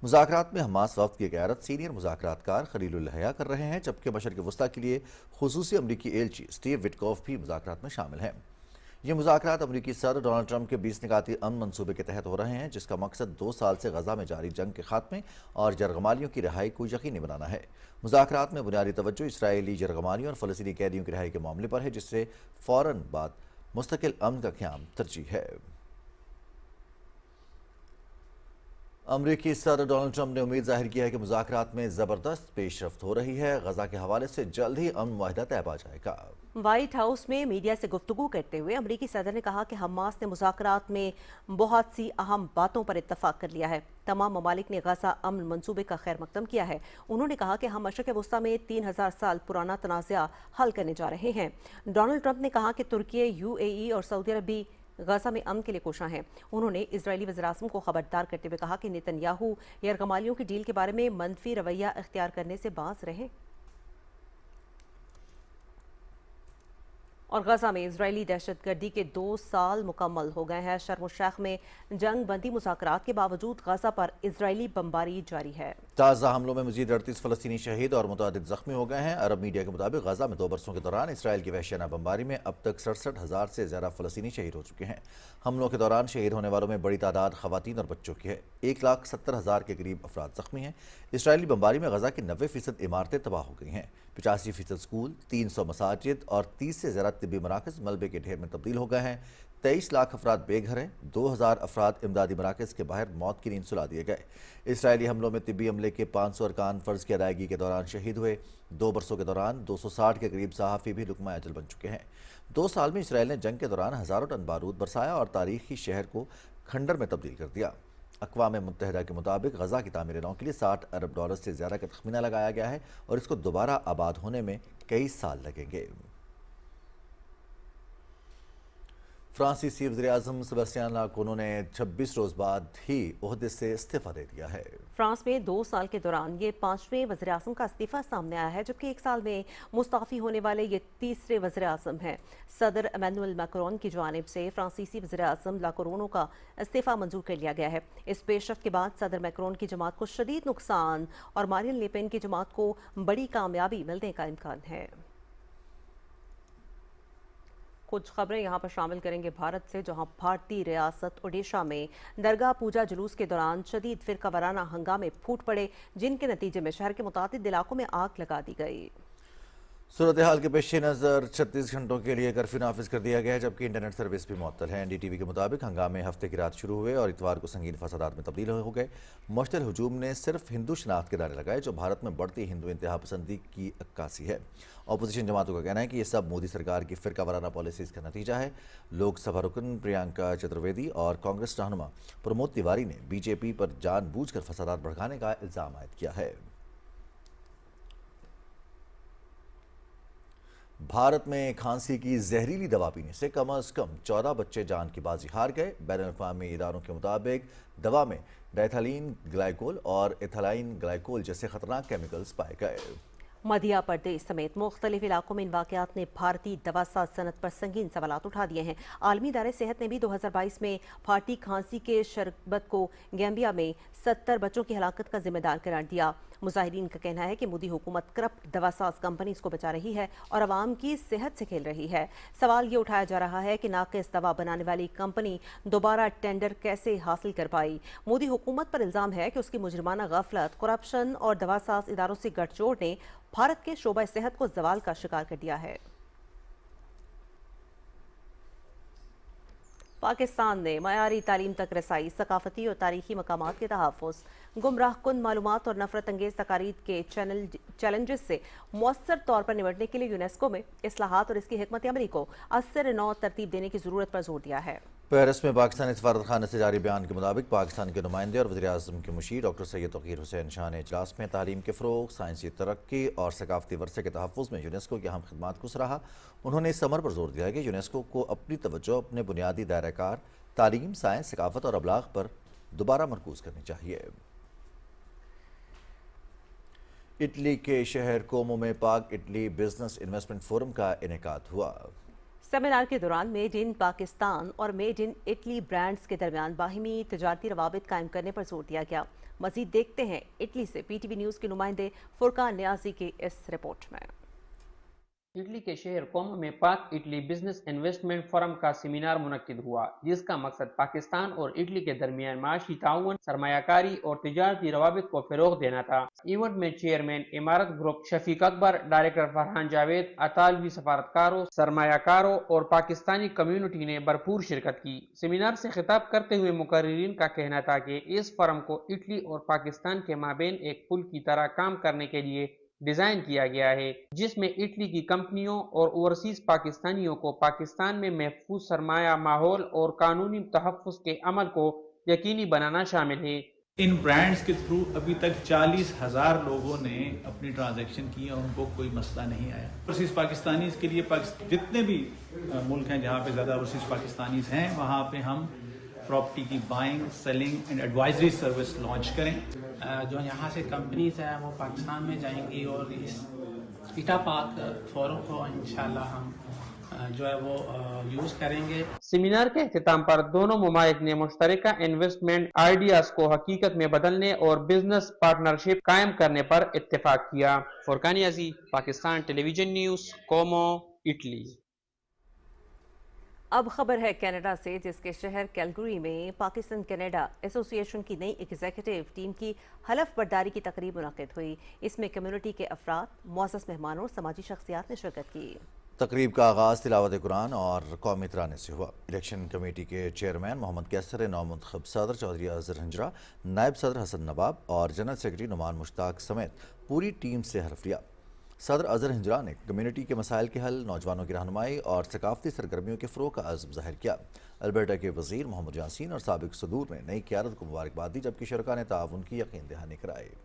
मुज़ाकरात में हमास वफ़द की क़यादत सीनियर मुज़ाकरातकार खलीलुल हया कर रहे हैं, जबकि मशरिक़ वस्ता के लिए खुसूसी अमरीकी एलची स्टीव विटकॉफ भी मुज़ाकरात में शामिल हैं। ये मुज़ाकरात अमरीकी सदर डोनाल्ड ट्रंप के 20 निकाती अमन मंसूबे के तहत हो रहे हैं, जिसका मकसद 2 साल से गजा में जारी जंग के खात्मे और यरगमालियों की रिहाई को यकीनी बनाना है। मुज़ाकरात में बुनियादी तवज्जो इसराइली यरगमालियों और फ़लस्तीनी कैदियों की रिहाई के मामले पर है, जिससे फ़ौरन बाद मुस्तकिल अमन का क़याम तरजीह है। अमरीकी सदर डोनाल्ड ट्रंप ने उम्मीद जाहिर की है कि मुज़ाकरात में ज़बरदस्त पेशरफ्त हो रही है। गजा के हवाले से जल्द ही अमन मुआहिदा तय पा जाएगा। व्हाइट हाउस में मीडिया से गुफ्तगू करते हुए अमरीकी सदर ने कहा कि हमास ने मुज़ाकरात में बहुत सी अहम बातों पर इत्तफाक कर लिया है। तमाम ममालिक ने गजा अमन मंसूबे का खैर मकदम किया है। उन्होंने कहा कि हम मशरिक़ वस्ता में 3000 साल पुराना तनाज़ा हल करने जा रहे हैं। डोनाल्ड ट्रंप ने कहा कि तुर्की, UAE और सऊदी अरब भी गजा में अमन के लिए कोशां हैं। उन्होंने इजरायली वज़ीर-ए-आज़म को खबरदार करते हुए कहा कि नेतन्याहू यरगमालियों की डील के बारे में मनफी रवैया इख्तियार करने से बाज रहें। और गजा में इजरायली दहशतगर्दी के 2 साल मुकम्मल हो गए हैं। शर्म शेख में जंग बंदी मुज़ाकरात के बावजूद गजा पर इजरायली बमबारी जारी है। ताज़ा हमलों में मजीद 38 फ़लस्तीनी शहीद और मुतअद्दिद ज़ख्मी हो गए हैं। अरब मीडिया के मुताबिक गजा में 2 बरसों के दौरान इसराइल की वहशियाना बमबारी में अब तक 67,000 से ज़्यादा फ़लस्तीनी शहीद हो चुके हैं। हमलों के दौरान शहीद होने वालों में बड़ी तादाद ख़वातीन और बच्चों की है। 1,70,000 के करीब अफराद ज़ख्मी हैं। इसराइली बमबारी में गजा की 90% इमारतें तबाह हो गई हैं। 85% स्कूल, 300 मसाजिद और 30 से ज़्यादा तिब्बी मराकज़ मलबे के ढेर में तब्दील हो गए हैं। 23 लाख अफराद बेघर हैं। 2000 अफराद इमदादी मराकज़ के बाहर मौत की नींद सुला दिए गए। इसराइली हमलों में तिब्बी अमले के 500 अरकान फ़र्ज़ की अदायगी के दौरान शहीद हुए। 2 बरसों के दौरान 260 के करीब सहाफ़ी भी लुक़मा अजल बन चुके हैं। 2 साल में इसराइल ने जंग के दौरान हज़ारों टन बारूद बरसाया और तारीखी शहर को खंडर में तब्दील कर दिया। अक़वाम मुत्तहिदा के मुताबिक गजा की तामीर नौ के लिए $60 अरब से ज़्यादा का तखमीना लगाया गया है और इसको दोबारा आबाद होने में कई साल लगेंगे। फ्रांसीसी वज़ीर-ए-आज़म सेबेस्टियन लाकोनो ने 26 रोज़ बाद ही ओहदे से इस्तीफ़ा दे दिया है। फ्रांस में 2 साल के दौरान ये 5वें वज़ीर-ए-आज़म का इस्तीफ़ा सामने आया है, जबकि 1 साल में मुस्ताफ़ी होने वाले ये 3रे वज़ीर-ए-आज़म हैं। सदर इमैनुअल मैक्रोन की जानिब से फ्रांसीसी वज़ीर-ए-आज़म लाकोनो का इस्तीफ़ा मंजूर कर लिया गया है। इस पेशरफ्त के बाद सदर मैक्रोन की जमात को शदीद नुकसान और मारिन ले पेन की जमात को बड़ी कामयाबी मिलने का इम्कान है। कुछ खबरें यहाँ पर शामिल करेंगे भारत से, जहाँ भारतीय रियासत ओडिशा में दरगाह पूजा जुलूस के दौरान शदीद फिरका वाराना हंगामे फूट पड़े, जिनके नतीजे में शहर के मुतादिद इलाकों में आग लगा दी गई। सूरत हाल के पेश नज़र 36 घंटों के लिए कर्फ्यू नाफिज कर दिया गया है, जबकि इंटरनेट सर्विस भी मुअत्तल है। NDTV के मुताबिक हंगामे हफ्ते की रात शुरू हुए और इतवार को संगीन फसादात में तब्दील हो गए। मुश्तल हुजूम ने सिर्फ हिंदू शनाख्त के नारे लगाए, जो भारत में बढ़ती हिंदू इंतहा पसंदी की अक्कासी है। अपोजिशन जमातों का कहना है कि यह सब मोदी सरकार की फिरका वाराना पॉलिसीज़ का नतीजा है। लोकसभा रुकन प्रियंका चतुर्वेदी और कांग्रेस रहनुमा प्रमोद तिवारी ने BJP पर जानबूझकर फसादात भड़काने का इल्ज़ाम आयद किया है। भारत में खांसी की जहरीली दवा पीने से कम 14 बच्चे जान की बाजी हार गए। बैनुल-अक़वामी इदारों के मुताबिक दवा में डायथाइलिन ग्लाइकोल और एथिलाइन ग्लाइकोल जैसे खतरनाक केमिकल्स पाए गए। मध्य प्रदेश समेत मुख्तलिफ इलाकों में इन वाक़यात ने भारतीय दवासाज सनत पर संगीन सवालात उठा दिए हैं। आलमी इदारे सेहत ने भी 2022 में फाटी खांसी के शरबत को गैम्बिया में 70 बच्चों की हलाकत का जिम्मेदार करार दिया। मुजाहिरीन का कहना है कि मोदी हुकूमत करप्ट दवासाज कंपनीज को बचा रही है और आवाम की सेहत से खेल रही है। सवाल ये उठाया जा रहा है कि नाक़िस दवा बनाने वाली कंपनी दोबारा टेंडर कैसे हासिल कर पाई। मोदी हुकूमत पर इल्ज़ाम है कि उसकी मुजरिमाना गफलत, करप्शन और दवासाज इदारों से गठजोड़ ने भारत के शोबा सेहत को जवाल का शिकार कर दिया है। पाकिस्तान ने मयारी तालीम तक रसाई, सकाफती और तारीखी मकामात के तहफ़्फ़ुज़, गुमराह कुन मालूमात और नफरत अंगेज़ तकारीद के चैलेंजेस से मौसर तौर पर निपटने के लिए यूनेस्को में इस्लाहात और इसकी हिकमत अमली को असर नौ तरतीब देने की ज़रूरत पर जोर दिया है। पेरिस में पाकिस्तानी सफारतखाने से जारी बयान के मुताबिक पाकिस्तान के नुमाइंदे और वज़ीर-ए-आज़म के मुशीर डॉक्टर सैयद तौक़ीर हुसैन शाह ने इजलास में तालीम के फ़रोग़, साइंसी तरक्की और सकाफ़ती वरसे के तहफ़्फ़ुज़ में यूनेस्को की अहम खिदमात को सराहा। उन्होंने इस अमर पर जोर दिया कि यूनेस्को को अपनी तवज्जो अपने बुनियादी दायरा-कार तालीम, साइंस, सकाफ़त और अबलाग पर दोबारा मरकूज़ करनी चाहिए। इटली के शहर कोमो में पाक इटली बिजनेस इन्वेस्टमेंट फोरम का इनेकाद हुआ। सेमिनार के दौरान मेड इन पाकिस्तान और मेड इन इटली ब्रांड्स के दरमियान बाहिमी तजारती रवाबित कायम करने पर जोर दिया गया। मजीद देखते हैं इटली से PTV न्यूज़ के नुमाइंदे फुरकान न्याजी की इस रिपोर्ट में। इटली के शहर कोमो में पाक इटली बिजनेस इन्वेस्टमेंट फोरम का सेमिनार मुनक्किद हुआ, जिसका मकसद पाकिस्तान और इटली के दरमियान माशी ताउन, सरमायाकारी और तिजारती रवाबित को फरोग देना था। इवेंट में चेयरमैन इमारत ग्रुप शफीक अकबर, डायरेक्टर फरहान जावेद, अतालवी सफारतकारों, सरमायाकारों और पाकिस्तानी कम्युनिटी ने भरपूर शिरकत की। सेमिनार से खिताब करते हुए मुकर्रिरीन का कहना था कि इस फोरम को इटली और पाकिस्तान के माबेन एक पुल की तरह काम करने के लिए डिजाइन किया गया है, जिसमें इटली की कंपनियों और ओवरसीज पाकिस्तानियों को पाकिस्तान में महफूज सरमाया माहौल और कानूनी तहफ़्फ़ुज़ के अमल को यकीनी बनाना शामिल है। इन ब्रांड्स के थ्रू अभी तक 40,000 लोगों ने अपनी ट्रांजैक्शन की और उनको कोई मसला नहीं आया। ओवरसीज पाकिस्तानीज़ के लिए जितने भी मुल्क हैं जहाँ पे ज़्यादा ओवरसीज पाकिस्तानीज़ हैं, वहाँ पे हम प्रॉपर्टी की buying, selling and advisory service launch करें। जो यहाँ से कंपनीज हैं वो पाकिस्तान में जाएंगी और इस इटा पाक फोरम को इंशाल्लाह हम जो है वो यूज करेंगे। सेमिनार के अख्तिताम पर दोनों मुमालिक ने मुश्तरका इन्वेस्टमेंट आइडियाज को हकीकत में बदलने और बिजनेस पार्टनरशिप कायम करने पर इत्तेफाक किया। फुरकान न्याजी, पाकिस्तान टेलीविजन न्यूज़, कोमो, इटली। अब खबर है कनाडा से, जिसके शहर कैलगरी में पाकिस्तान कनाडा एसोसिएशन की नई एग्जीक्यूटिव टीम की हलफ बर्दारी की तकरीब मुनक्किद हुई। इसमें कम्युनिटी के अफराद, मुअज़्ज़ज़ मेहमानों और समाजी शख्सियात ने शिरकत की। तकरीब का आगाज़ तिलावत कुरान और कौमी तराने से हुआ। इलेक्शन कमेटी के चेयरमैन मोहम्मद कैसर, नौमुंतखब सदर चौधरी अज़हर हिंजरा, नायब सदर हसन नवाब और जनरल सेक्रेटरी नुमान मुश्ताक समेत पूरी टीम से हल्फ लिया। सदर अज़हर हिंजरा ने कम्युनिटी के मसाइल के हल, नौजवानों की रहनुमाई और सकाफ़ती सरगर्मियों के फ़रोग़ का अज़्म ज़ाहिर किया। अल्बर्टा के वज़ीर मोहम्मद यासीन और साबिक़ सदूर ने नई क़यादत को मुबारकबाद दी, जबकि शुरका ने ताउन की यकीन दहानी कराई।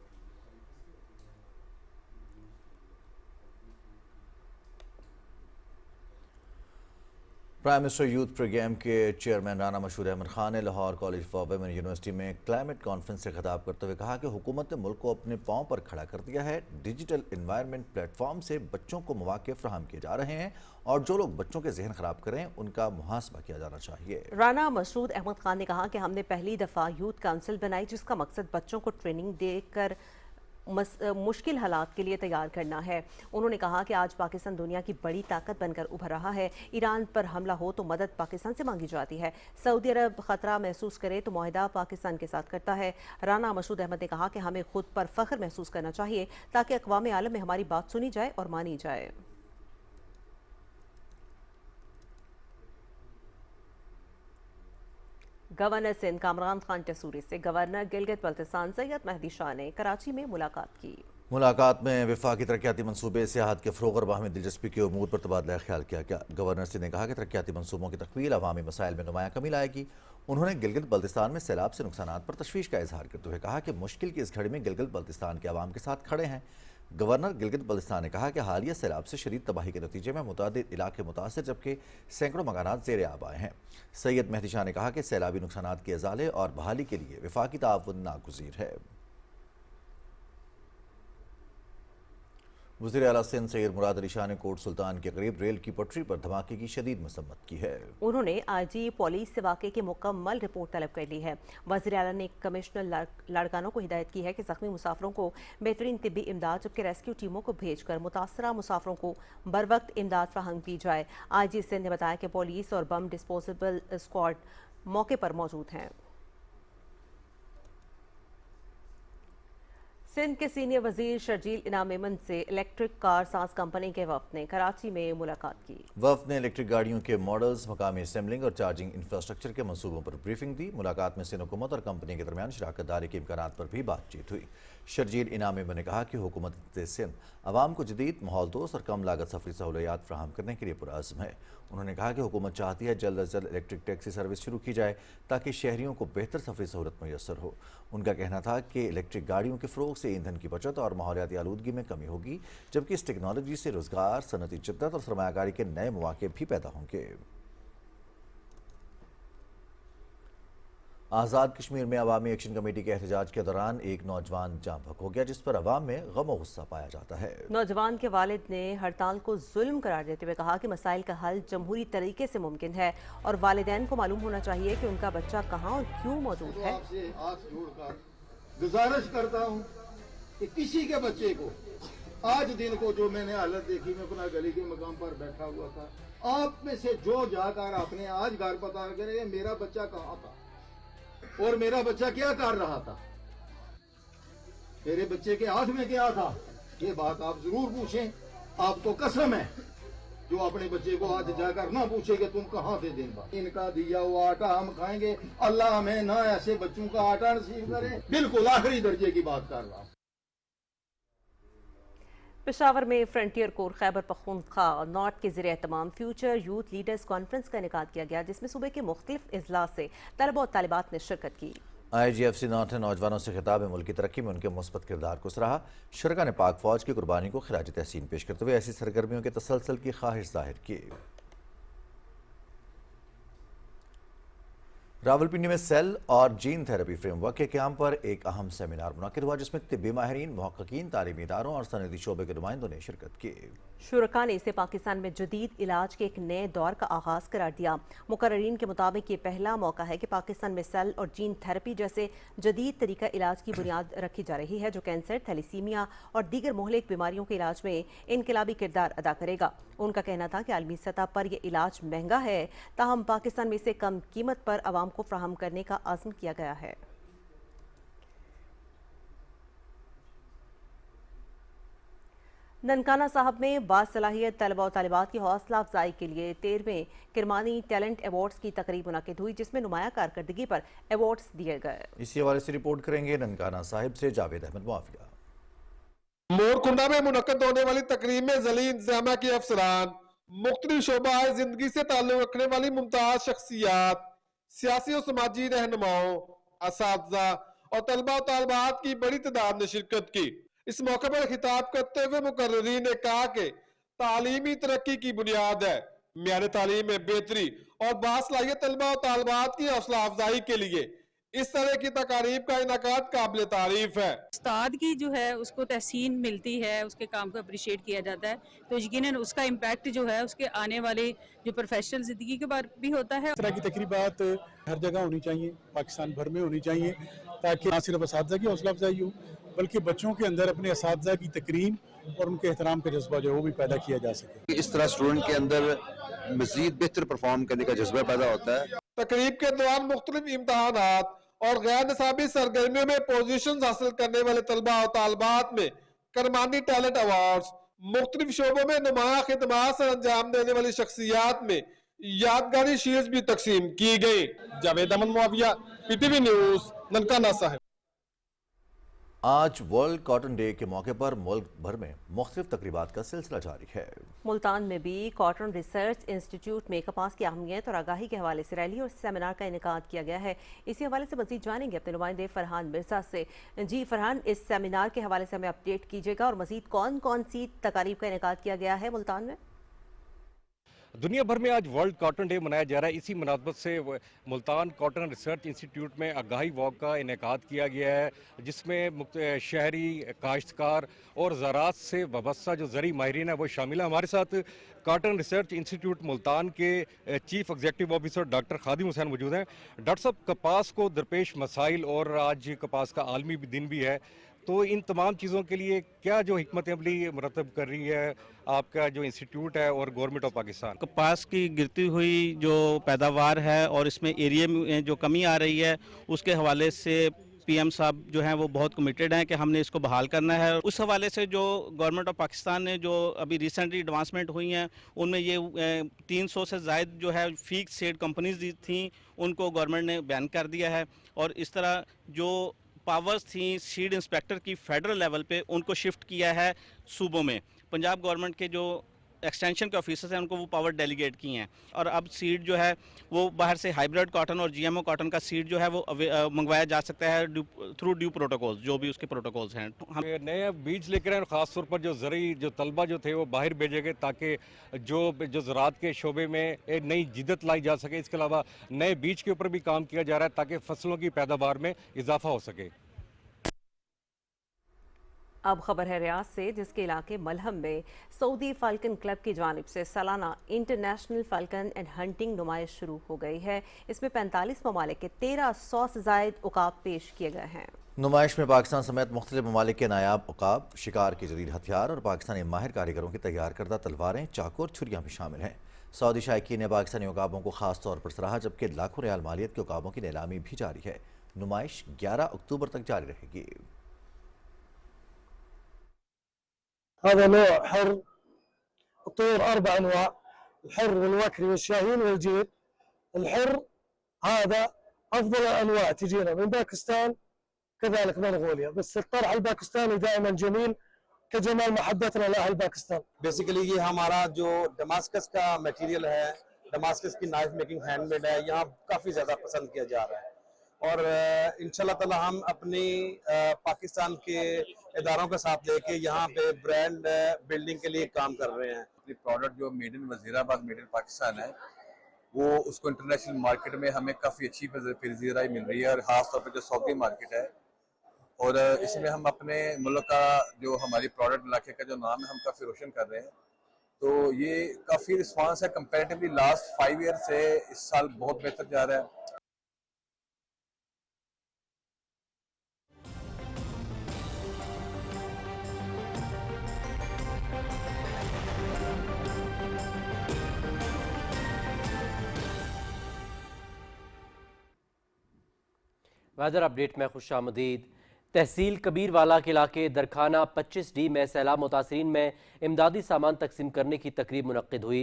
प्राइम मिनिस्टर यूथ प्रोग्राम के चेयरमैन राना मशहूर अहमद खान ने Lahore college for women university में क्लाइमेट कॉन्फ्रेंस से खिताब करते हुए कहा कि हुकूमत ने मुल्क को अपने पांव पर खड़ा कर दिया है। डिजिटल इन्वायरमेंट प्लेटफॉर्म से बच्चों को मौके फराहम किए जा रहे हैं और जो लोग बच्चों के जहन खराब करें उनका मुहासबा किया जाना चाहिए। राना मशहूर अहमद खान ने कहा कि हमने पहली दफ़ा यूथ काउंसिल बनाई, जिसका मकसद बच्चों को ट्रेनिंग देकर मुश्किल हालात के लिए तैयार करना है। उन्होंने कहा कि आज पाकिस्तान दुनिया की बड़ी ताकत बनकर उभर रहा है। ईरान पर हमला हो तो मदद पाकिस्तान से मांगी जाती है। सऊदी अरब खतरा महसूस करे तो मुआहिदा पाकिस्तान के साथ करता है। राना मशहूर अहमद ने कहा कि हमें खुद पर फख्र महसूस करना चाहिए ताकि अक़वाम आलम में हमारी बात सुनी जाए और मानी जाए। गवर्नर सिंध कामरान खान टसूरी से गवर्नर गिलगित बल्तिस्तान सैयद मेहदी शाह ने कराची में मुलाकात की। मुलाकात में वफाकी तरक्याती मनसूबे, सियाहत के फ़रोग़ और बाहमी दिलचस्पी के उमूर पर तबादला ख्याल किया गया। गवर्नर सिंध ने कहा कि तरक्याती मनसूबों की तकमील अवामी मसाइल में नुमायाँ कमी लाएगी। उन्होंने गिलगित बल्तिस्तान में सैलाब से नुकसानात पर तशवीश का इजहार करते हुए कहा कि मुश्किल की इस घड़ी में गिलगित बल्तिस्तान के अवाम के साथ खड़े हैं। गवर्नर गिलगित बल्तिस्तान ने कहा कि हालिया सैलाब से शदीद तबाही के नतीजे में मुतअद्दिद इलाके मुतासर, जबकि सैकड़ों मकानात ज़ेर आब आए हैं। सैयद मेहदी शाह ने कहा कि सैलाबी नुकसानात के इज़ाले और बहाली के लिए वफाकी ताउन नागुज़ीर है। वज़ीर आला सिंध सैयद मुराद अली शाह ने कोट सुल्तान के करीब रेल की पटरी पर धमाके की शदीद मसम्मत की है। उन्होंने आईजी पुलिस से वाक़े की मुकम्मल रिपोर्ट तलब कर ली है। वज़ीर आला ने कमिश्नर लाड़कानों को हिदायत की है कि ज़ख्मी मुसाफरों को बेहतरीन तिब्बी इमदाद, जबकि रेस्क्यू टीमों को भेजकर मुतासरा मुसाफरों को बर वक्त इमदाद फराहम की जाए। आईजी सिंध ने बताया कि पुलिस और बम डिस्पोजेबल स्क्वाड मौके पर मौजूद हैं। सिंध के सीनियर वजीर शर्जील इनाम मेमन से इलेक्ट्रिक कार सांस कंपनी के वफ्द ने कराची में मुलाकात की। वफ्द ने इलेक्ट्रिक गाड़ियों के मॉडल्स, मकामी असेंबलिंग और चार्जिंग इंफ्रास्ट्रक्चर के मंसूबों पर ब्रीफिंग दी। मुलाकात में सिंध हुकूमत और कंपनी के दरमियान शराकत दारी के इम्कानात पर भी बातचीत हुई। शर्जील इनाम मेमन ने कहा कि हुकूमत सिंध आवाम को जदीद, माहौल दोस्त और कम लागत सफरी सहूलियात फराहम करने के लिए पुरअज़्म है। उन्होंने कहा कि हुकूमत चाहती है जल्द अज जल्द इलेक्ट्रिक टैक्सी सर्विस शुरू की जाए ताकि शहरियों को बेहतर सफरी सहूलत मैसर हो। उनका कहना था कि इलेक्ट्रिक गाड़ियों के फ़रोग़ से ईंधन की बचत और माहौलियाती आलूदगी में कमी होगी, जबकि इस टेक्नोलॉजी से रोज़गार, सनती जिद्दत और सरमायाकारी के नए मौके भी पैदा होंगे। आज़ाद कश्मीर में अवामी एक्शन कमेटी के एहतजाज के दौरान एक नौजवान जाँ बहक हो गया, जिस पर अवाम में गम और गुस्सा पाया जाता है। नौजवान के वालिद ने हड़ताल को जुल्म करार देते हुए कहा कि मसाइल का हल जमहूरी तरीके से मुमकिन है और वालिदैन को मालूम होना चाहिए कि उनका बच्चा कहाँ और क्यों मौजूद है। गुजारिश करता हूँ कि किसी के बच्चे को आज दिन को जो मैंने हालत देखी, मैं अपना गली के मकाम पर बैठा हुआ था, आप में से जो जाकर आपने आज घर पता करें मेरा बच्चा कहाँ था और मेरा बच्चा क्या कर रहा था, मेरे बच्चे के हाथ में क्या था, ये बात आप जरूर पूछें। आप तो कसम है जो अपने बच्चे को आज जाकर ना पूछे कि तुम कहाँ थे दिन भर। इनका दिया हुआ आटा हम खाएंगे, अल्लाह हमें ना ऐसे बच्चों का आटा नसीब करे। बिल्कुल आखिरी दर्जे की बात कर रहा हूँ। पेशावर में frontier core Khyber Pakhtunkhwa north के ज़रिए तमाम फ्यूचर यूथ लीडर्स कॉन्फ्रेंस का इनेकाद किया गया, जिसमें सूबे के मुख्तलिफ इजलास से तलबा और तालिबात ने शिरकत की। IGFC नॉर्थ ने नौजवानों से खिताब में मुल्क की तरक्की में उनके मुस्बत किरदार को सराहा। शुरका ने पाक फौज की कुर्बानी को खिराज तहसीन पेश करते हुए ऐसी सरगर्मियों के तसलसल की ख्वाहिश जाहिर की। रावलपिंडी में सेल और जीन थेरेपी फ्रेमवर्क के क्याम पर एक अहम सेमिनार मुनक्किद हुआ, जिसमें तिब्बी माहिरीन, मुहक्किकीन, तालीमी इदारों और सनदी शोबे के नुमाइंदों ने शिरकत की। शुरका ने इसे पाकिस्तान में जदीद इलाज के एक नए दौर का आगाज करार दिया। मुकर्रीन के मुताबिक ये पहला मौका है कि पाकिस्तान में सेल और जीन थेरेपी जैसे जदीद तरीका इलाज की बुनियाद रखी जा रही है, जो कैंसर, थैलीसीमिया और दीगर मोहलिक बीमारियों के इलाज में इनकलाबी किरदार अदा करेगा। उनका कहना था कि आलमी सतह पर यह इलाज महंगा है, ताहम पाकिस्तान में इसे कम कीमत पर आवाम को फराहम करने का आज़म किया गया है। ननकाना साहब में बासलाहियत तलबा और तालिबात की हौसला अफजाई के लिए 13वें किरमानी टैलेंट अवार्ड्स की तकरीब मुनक्किद हुई, जिसमें नुमाया कारकर्दगी पर अवार्ड्स दिए गए। इसी हवाले से रिपोर्ट करेंगे ननकाना साहिब से जावेद अहमद मुआफिया। मोरकुंडा में मुनक्किद होने वाली तकरीब में ज़ली इंतजामिया के अफसरान, मुख्तलिफ शोबाए जिंदगी से ताल्लुक रखने वाली मुमताज शख्सियात, सियासी और समाजी रहनुमाओं, असातिज़ा और तलबा और तालिबात की बड़ी तादाद ने शिरकत की। इस मौके पर खिताब करते हुए मुकर्रीरीन ने कहा कि तालीमी तरक्की की बुनियाद है म्यार तालीम में बेहतरी और बासलाहियत तलबा और तालिबात की हौसला अफजाई के लिए इस तरह की तकारीब का इनाकात काबिल तारीफ है। उस्ताद की जो है उसको तहसीन मिलती है, उसके काम को अप्रिशिएट किया जाता है, तो यकीनन उसका इम्पैक्ट जो है उसके आने वाले जो प्रोफेशनल जिंदगी के बारे भी होता है। इस तरह की तकरीबात हर जगह होनी चाहिए, पाकिस्तान भर में होनी चाहिए, ताकि ना सिर्फ असातिज़ा की हौसला अफजाई हो बल्कि बच्चों के अंदर अपने असातिज़ा की तकरीम और उनके एहतराम का जज्बा जो है वो भी पैदा किया जा सके। इस तरह स्टूडेंट के अंदर मजीद बेहतर परफॉर्म करने का जज्बा पैदा होता है। तकरीब के दौरान मुख्तलिफ इम्तहानात और गैर निसाबी सरगर्मियों में पोजीशन हासिल करने वाले तलबा और तालिबात में करमानी टैलेंट अवार्ड्स, मुख्तलिफ शोबों में नुमाया खिदमात से अंजाम देने वाली शख्सियात में यादगारी शील्ड्स भी तकसीम की गई। Javed Ahmed Muavia, PTV news, Nankana Sahib. आज वर्ल्ड कॉटन डे के मौके पर मुल्क भर में मुख्तलिफ तकरीबात का सिलसिला जारी है। मुल्तान में भी कॉटन रिसर्च इंस्टीट्यूट में कपास की अहमियत और आगाही के हवाले से रैली और सेमिनार का इनेकाद किया गया है। इसी हवाले से मजीद जानेंगे अपने नुमाइंदे फरहान मिर्जा से। जी फरहान, इस सेमिनार के हवाले से हमें अपडेट कीजिएगा और मजीद कौन कौन सी तकारीब का इनेकाद किया गया है मुल्तान में? दुनिया भर में आज वर्ल्ड कॉटन डे मनाया जा रहा है। इसी मुनासबत से मुल्तान कॉटन रिसर्च इंस्टीट्यूट में आगाही वॉक का इनेकाद किया गया है, जिसमें शहरी काश्तकार और ज़राअत से वाबस्ता जो ज़री माहिरीन है वो शामिल है। हमारे साथ कॉटन रिसर्च इंस्टीट्यूट मुल्तान के चीफ एग्जीक्यूटिव ऑफिसर डॉक्टर खादिम हुसैन मौजूद हैं। डॉक्टर साहब, कपास को दरपेश मसाइल और आज कपास का आलमी दिन भी है, तो इन तमाम चीज़ों के लिए क्या जो हिकमत अमली मुरतब कर रही है आपका जो इंस्टीट्यूट है और गवर्नमेंट ऑफ पाकिस्तान? कपास की गिरती हुई जो पैदावार है और इसमें एरिया में जो कमी आ रही है, उसके हवाले से PM साहब जो हैं वो बहुत कमिटेड हैं कि हमने इसको बहाल करना है। उस हवाले से जो गवर्नमेंट ऑफ पाकिस्तान ने जो अभी रिसेंटली एडवांसमेंट हुई हैं उनमें ये 300 से ज़ायद जो है फिक्स सेड कंपनीज थी उनको गवर्नमेंट ने बैन कर दिया है, और इस तरह जो पावर्स थी सीड इंस्पेक्टर की फेडरल लेवल पे उनको शिफ्ट किया है सूबों में। पंजाब गवर्नमेंट के जो एक्सटेंशन के ऑफिसर्स हैं उनको वो पावर डेलीगेट की हैं, और अब सीड जो है वो बाहर से हाइब्रिड कॉटन और GMO कॉटन का सीड जो है वो मंगवाया जा सकता है थ्रू ड्यू प्रोटोकॉल्स, जो भी उसके प्रोटोकॉल्स हैं। हम नए बीज लेकर आए, ख़ास तौर पर जो ज़रूरी जो तलबा जो थे वो बाहर भेजे गए ताकि जो ज़राअत के शोबे में एक नई जिद्दत लाई जा सके। इसके अलावा नए बीज के ऊपर भी काम किया जा रहा है ताकि फसलों की पैदावार में इजाफा हो सके। अब खबर है रियाद से, जिसके इलाके मलहम में सऊदी फाल्कन क्लब की जानिब से सालाना इंटरनेशनल फाल्कन एंड हंटिंग नुमाइश शुरू हो गई है। इसमें 45 ममालिक के 1300 से ज़ायद उकाब पेश किए गए हैं। नुमाइश में पाकिस्तान समेत मुख्तलिफ ममालिक के नायाब उकाब, शिकार के जदीद हथियार और पाकिस्तानी माहिर कारीगरों की तैयार करदा तलवारें, चाकू और छुरियाँ भी शामिल हैं। सऊदी शायकीन ने पाकिस्तानी उकाबों को खास तौर पर सराहा, जबकि लाखों रियाल मालियत के उकाबों की नीलामी भी जारी है। नुमाइश 11 अक्टूबर तक जारी रहेगी। هذا نوع حر الطيور 4 أنواع، الحر والوكري والشاهين والجيل. الحر هذا أفضل الأنواع تجينا من باكستان كذلك منغوليا، بس الطرح الباكستاني دائما جميل كجمال محبتنا لأهل باكستان. बेसिकली ये हमारा जो डमास्कस का मटेरियल है, डमास्कस की नाइफ मेकिंग हैंडमेड है, यहाँ काफ़ी ज़्यादा पसंद किया जा रहा है, और इंशाल्लाह ताला हम अपनी पाकिस्तान के इदारों के साथ लेके यहाँ पे ब्रांड बिल्डिंग के लिए काम कर रहे हैं। अपनी प्रोडक्ट जो made in Wazirabad, made in Pakistan है, वो उसको इंटरनेशनल मार्केट में हमें काफ़ी अच्छी पज़ीराई मिल रही है, और ख़ास तौर पे जो सऊदी मार्केट है, और इसमें हम अपने मुल्क का जो हमारी प्रोडक्ट इलाके का जो नाम है हम काफ़ी रोशन कर रहे हैं। तो ये काफ़ी रिस्पांस है कंपैरेटिवली लास्ट 5 ईयर से इस साल बहुत बेहतर जा रहा है। वेदर अपडेट में खुश आमदीद। तहसील कबीरवाला के इलाके दरखाना 25D में सैलाब मुतासरीन में इमदादी सामान तकसीम करने की तकरीब मुनक्किद हुई।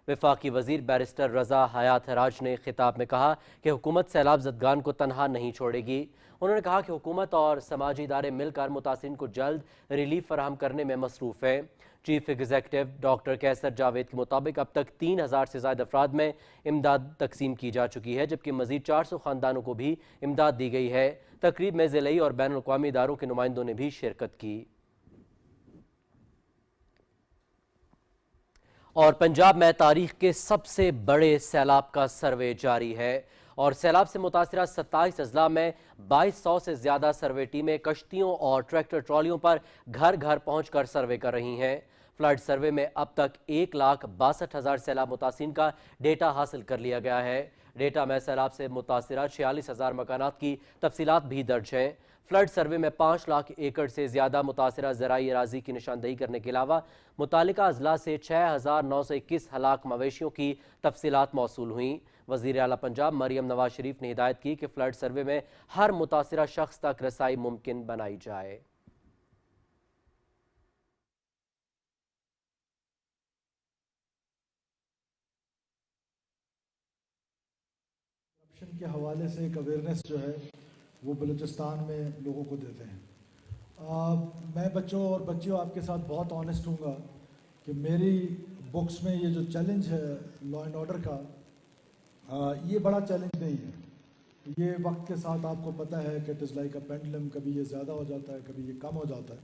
वफाकी वज़ीर बैरिस्टर रज़ा हयात हराज ने खिताब में कहा कि हुकूमत सैलाब ज़दगान को तनहा नहीं छोड़ेगी। उन्होंने कहा कि हुकूमत और समाजी इदारे मिलकर मुतासरीन को जल्द रिलीफ फराहम करने में मसरूफ़ हैं। चीफ एग्जीक्यूटिव डॉक्टर कैसर जावेद के मुताबिक अब तक 3000 से ज़्यादा अफराद में इमदाद तकसीम की जा चुकी है, जबकि मज़ीद 400 ख़ानदानों को भी इमदाद दी गई है। तकरीब में ज़िलाई और बैनुल अक़वामी इदारों के नुमाइंदों ने भी शिरकत की। और पंजाब में तारीख के सबसे बड़े सैलाब का सर्वे जारी है, और सैलाब से मुतासरा 27 अजला में 2200 से ज़्यादा सर्वे टीमें कश्तियों और ट्रैक्टर ट्रॉलियों पर घर घर पहुँच कर सर्वे कर रही हैं। फ्लड सर्वे में अब तक 1,62,000 सैलाब मुतासिरीन का डेटा हासिल कर लिया गया है। डेटा में सैलाब से मुतासरा 46,000 मकानात की तफसीलात भी दर्ज हैं। फ्लड सर्वे में 5 लाख एकड़ से ज़्यादा मुतासरा ज़राई अराज़ी की निशानदही करने के अलावा मुतालिका अजला से 6,921 हलाक मवेशियों की तफसीलात मौसूल हुई। वज़ीर आला पंजाब मरियम नवाज शरीफ ने हिदायत की कि फ्लड सर्वे में हर मुतासरा शख्स तक रसाई मुमकिन बनाई जाए। करप्शन के हवाले से एक अवेयरनेस जो है वो बलूचिस्तान में लोगों को देते हैं। मैं बच्चों और बच्चियों आपके साथ बहुत ऑनेस्ट हूँगा कि मेरी बुक्स में ये जो चैलेंज है लॉ एंड ऑर्डर का, ये बड़ा चैलेंज नहीं है। ये वक्त के साथ आपको पता है कि it is like a pendulum, कभी ये ज़्यादा हो जाता है, कभी ये कम हो जाता है,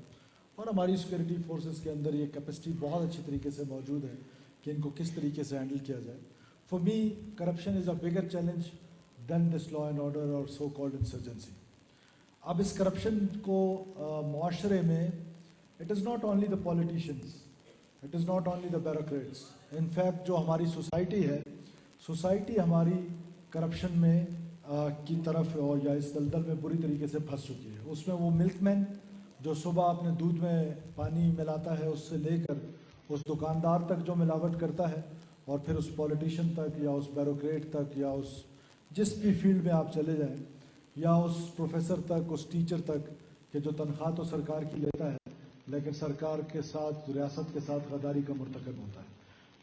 और हमारी सिक्योरिटी फोर्सेस के अंदर ये कैपेसिटी बहुत अच्छी तरीके से मौजूद है कि इनको किस तरीके से हैंडल किया जाए। For me corruption is a bigger challenge than this law and order और सो कॉल्ड इंसर्जेंसी। अब इस करप्शन को मुआशरे में it is not only the politicians, it is not only the bureaucrats, in fact जो हमारी सोसाइटी है, सोसाइटी हमारी करप्शन में की तरफ और या इस दलदल में बुरी तरीके से फंस चुकी है। उसमें वो मिल्कमैन जो सुबह अपने दूध में पानी मिलाता है उससे लेकर उस दुकानदार तक जो मिलावट करता है, और फिर उस पॉलिटिशियन तक या उस ब्यूरोक्रेट तक या उस जिस भी फील्ड में आप चले जाएं, या उस प्रोफेसर तक, उस टीचर तक कि जो तनख्वाह तो सरकार की लेता है लेकिन सरकार के साथ, रियासत के साथ गद्दारी का मुर्तकब होता है।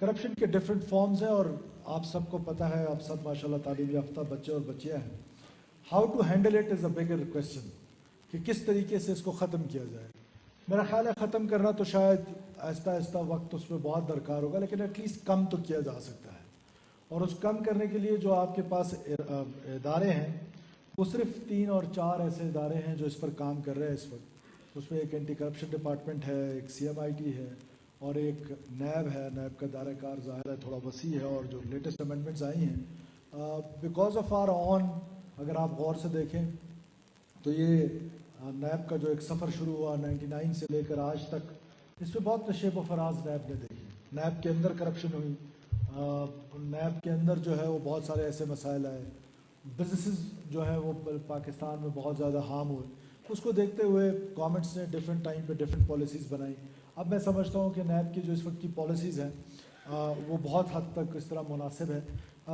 करप्शन के डिफरेंट फॉर्म्स हैं और आप सबको पता है, आप सब माशाल्लाह तालीम याफ्ता बच्चे और बच्चियाँ हैं। How to handle it is a bigger question, कि किस तरीके से इसको ख़त्म किया जाए। मेरा ख्याल है ख़त्म करना तो शायद आहिस्ता आहिस्ता वक्त उसमें बहुत दरकार होगा, लेकिन एटलीस्ट कम तो किया जा सकता है। और उस कम करने के लिए जो आपके पास इदारे हैं, वो सिर्फ 3 और 4 ऐसे इदारे हैं जो इस पर काम कर रहे हैं इस वक्त। उसमें एक एंटी करप्शन डिपार्टमेंट है, एक CMIT है और एक नैब है। नैब का दायरा कार ज़ाहिर है थोड़ा वसी है और जो लेटेस्ट अमेंडमेंट्स आई हैं बिकॉज ऑफ आर ऑन, अगर आप गौर से देखें तो ये नैब का जो एक सफ़र शुरू हुआ 99 से लेकर आज तक, इसमें बहुत नशेब व फराज नैब ने देखी। नैब के अंदर करप्शन हुई, नैब के अंदर जो है वो बहुत सारे ऐसे मसाइल आए, बिजनेसेस जो है वो पाकिस्तान में बहुत ज़्यादा हार्म हुए। उसको देखते हुए गवर्नमेंट्स ने डिफरेंट टाइम पे डिफरेंट पॉलिसीज़ बनाई। अब मैं समझता हूँ कि नैब की जो इस वक्त की पॉलिसीज़ हैं वो बहुत हद तक इस तरह मुनासिब है,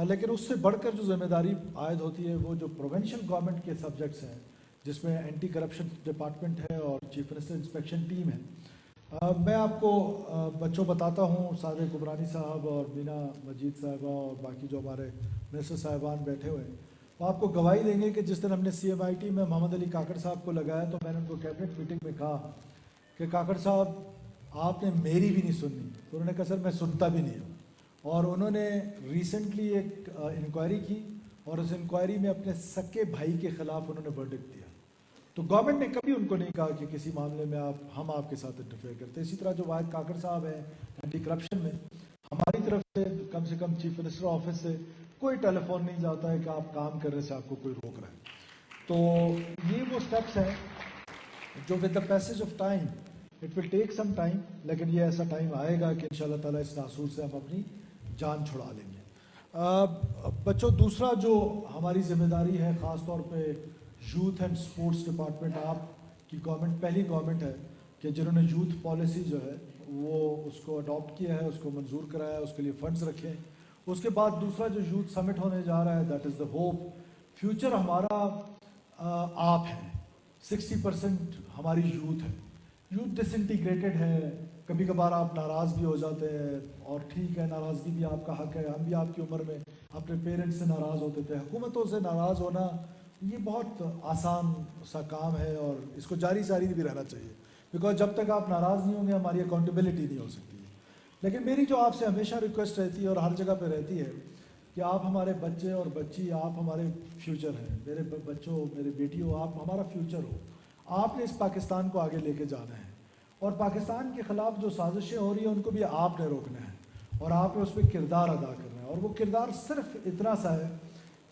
लेकिन उससे बढ़कर जो जिम्मेदारी आयद होती है वो जो प्रोविंशियल गवर्नमेंट के सब्जेक्ट्स हैं, जिसमें एंटी करप्शन डिपार्टमेंट है और चीफ मिनिस्टर इंस्पेक्शन टीम है। मैं आपको बच्चों बताता हूँ, सादिक कुबरानी साहब और मीना मजीद साहिबा और बाकी जो हमारे मिनिस्टर साहिबान बैठे हुए हैं, वो आपको गवाही देंगे कि जिस दिन हमने CMIT में मोहम्मद अली काकड़ साहब को लगाया तो मैंने उनको कैबिनेट मीटिंग में कहा कि काकड़ साहब आपने मेरी भी नहीं सुननी। तो उन्होंने कहा सर मैं सुनता भी नहीं हूँ। और उन्होंने रिसेंटली एक इंक्वायरी की और उस इंक्वायरी में अपने सके भाई के ख़िलाफ़ उन्होंने वर्डिक्ट दिया। तो गवर्नमेंट ने कभी उनको नहीं कहा कि किसी मामले में हम आपके साथ इंटरफेयर करते। इसी तरह जो वाहिद काकड़ साहब हैं एंटी करप्शन में, हमारी तरफ से कम चीफ मिनिस्टर ऑफिस से कोई टेलीफोन नहीं जाता है कि आप काम करने से आपको कोई रोक रहा है। तो ये वो स्टेप्स हैं जो with the passage of time, it will take some time, लेकिन ये ऐसा टाइम आएगा कि इंशाल्लाह ताला इस नासूर से हम अपनी जान छुड़ा लेंगे। बच्चों, दूसरा जो हमारी जिम्मेदारी है ख़ास तौर पे यूथ एंड स्पोर्ट्स डिपार्टमेंट, आपकी गवर्नमेंट पहली गवर्नमेंट है कि जिन्होंने यूथ पॉलिसी जो है वो उसको अडॉप्ट किया है, उसको मंजूर कराया, उसके लिए फंड्स रखे। उसके बाद दूसरा जो यूथ समिट होने जा रहा है, that is the hope. Future हमारा आप है, 60% हमारी यूथ है। यूथ डिसइंटीग्रेटेड है, कभी कभार आप नाराज़ भी हो जाते हैं और ठीक है, नाराज़गी भी आपका हक है। हम भी आपकी उम्र में अपने पेरेंट्स से नाराज़ होते थे। हुकूमतों से नाराज़ होना ये बहुत आसान सा काम है और इसको जारी भी रहना चाहिए, बिकॉज जब तक आप नाराज़ नहीं होंगे हमारी अकाउंटेबिलिटी नहीं हो सकती है। लेकिन मेरी जो आपसे हमेशा रिक्वेस्ट रहती है और हर जगह पे रहती है कि आप हमारे बच्चे और बच्ची, आप हमारे फ्यूचर हैं। मेरे बच्चों, मेरे बेटियों, आप हमारा फ्यूचर हो। आपने इस पाकिस्तान को आगे लेके जाना है और पाकिस्तान के ख़िलाफ़ जो साजिशें हो रही हैं उनको भी आपने रोकना है और आपने उस पर किरदार अदा करना है। और वो किरदार सिर्फ इतना सा है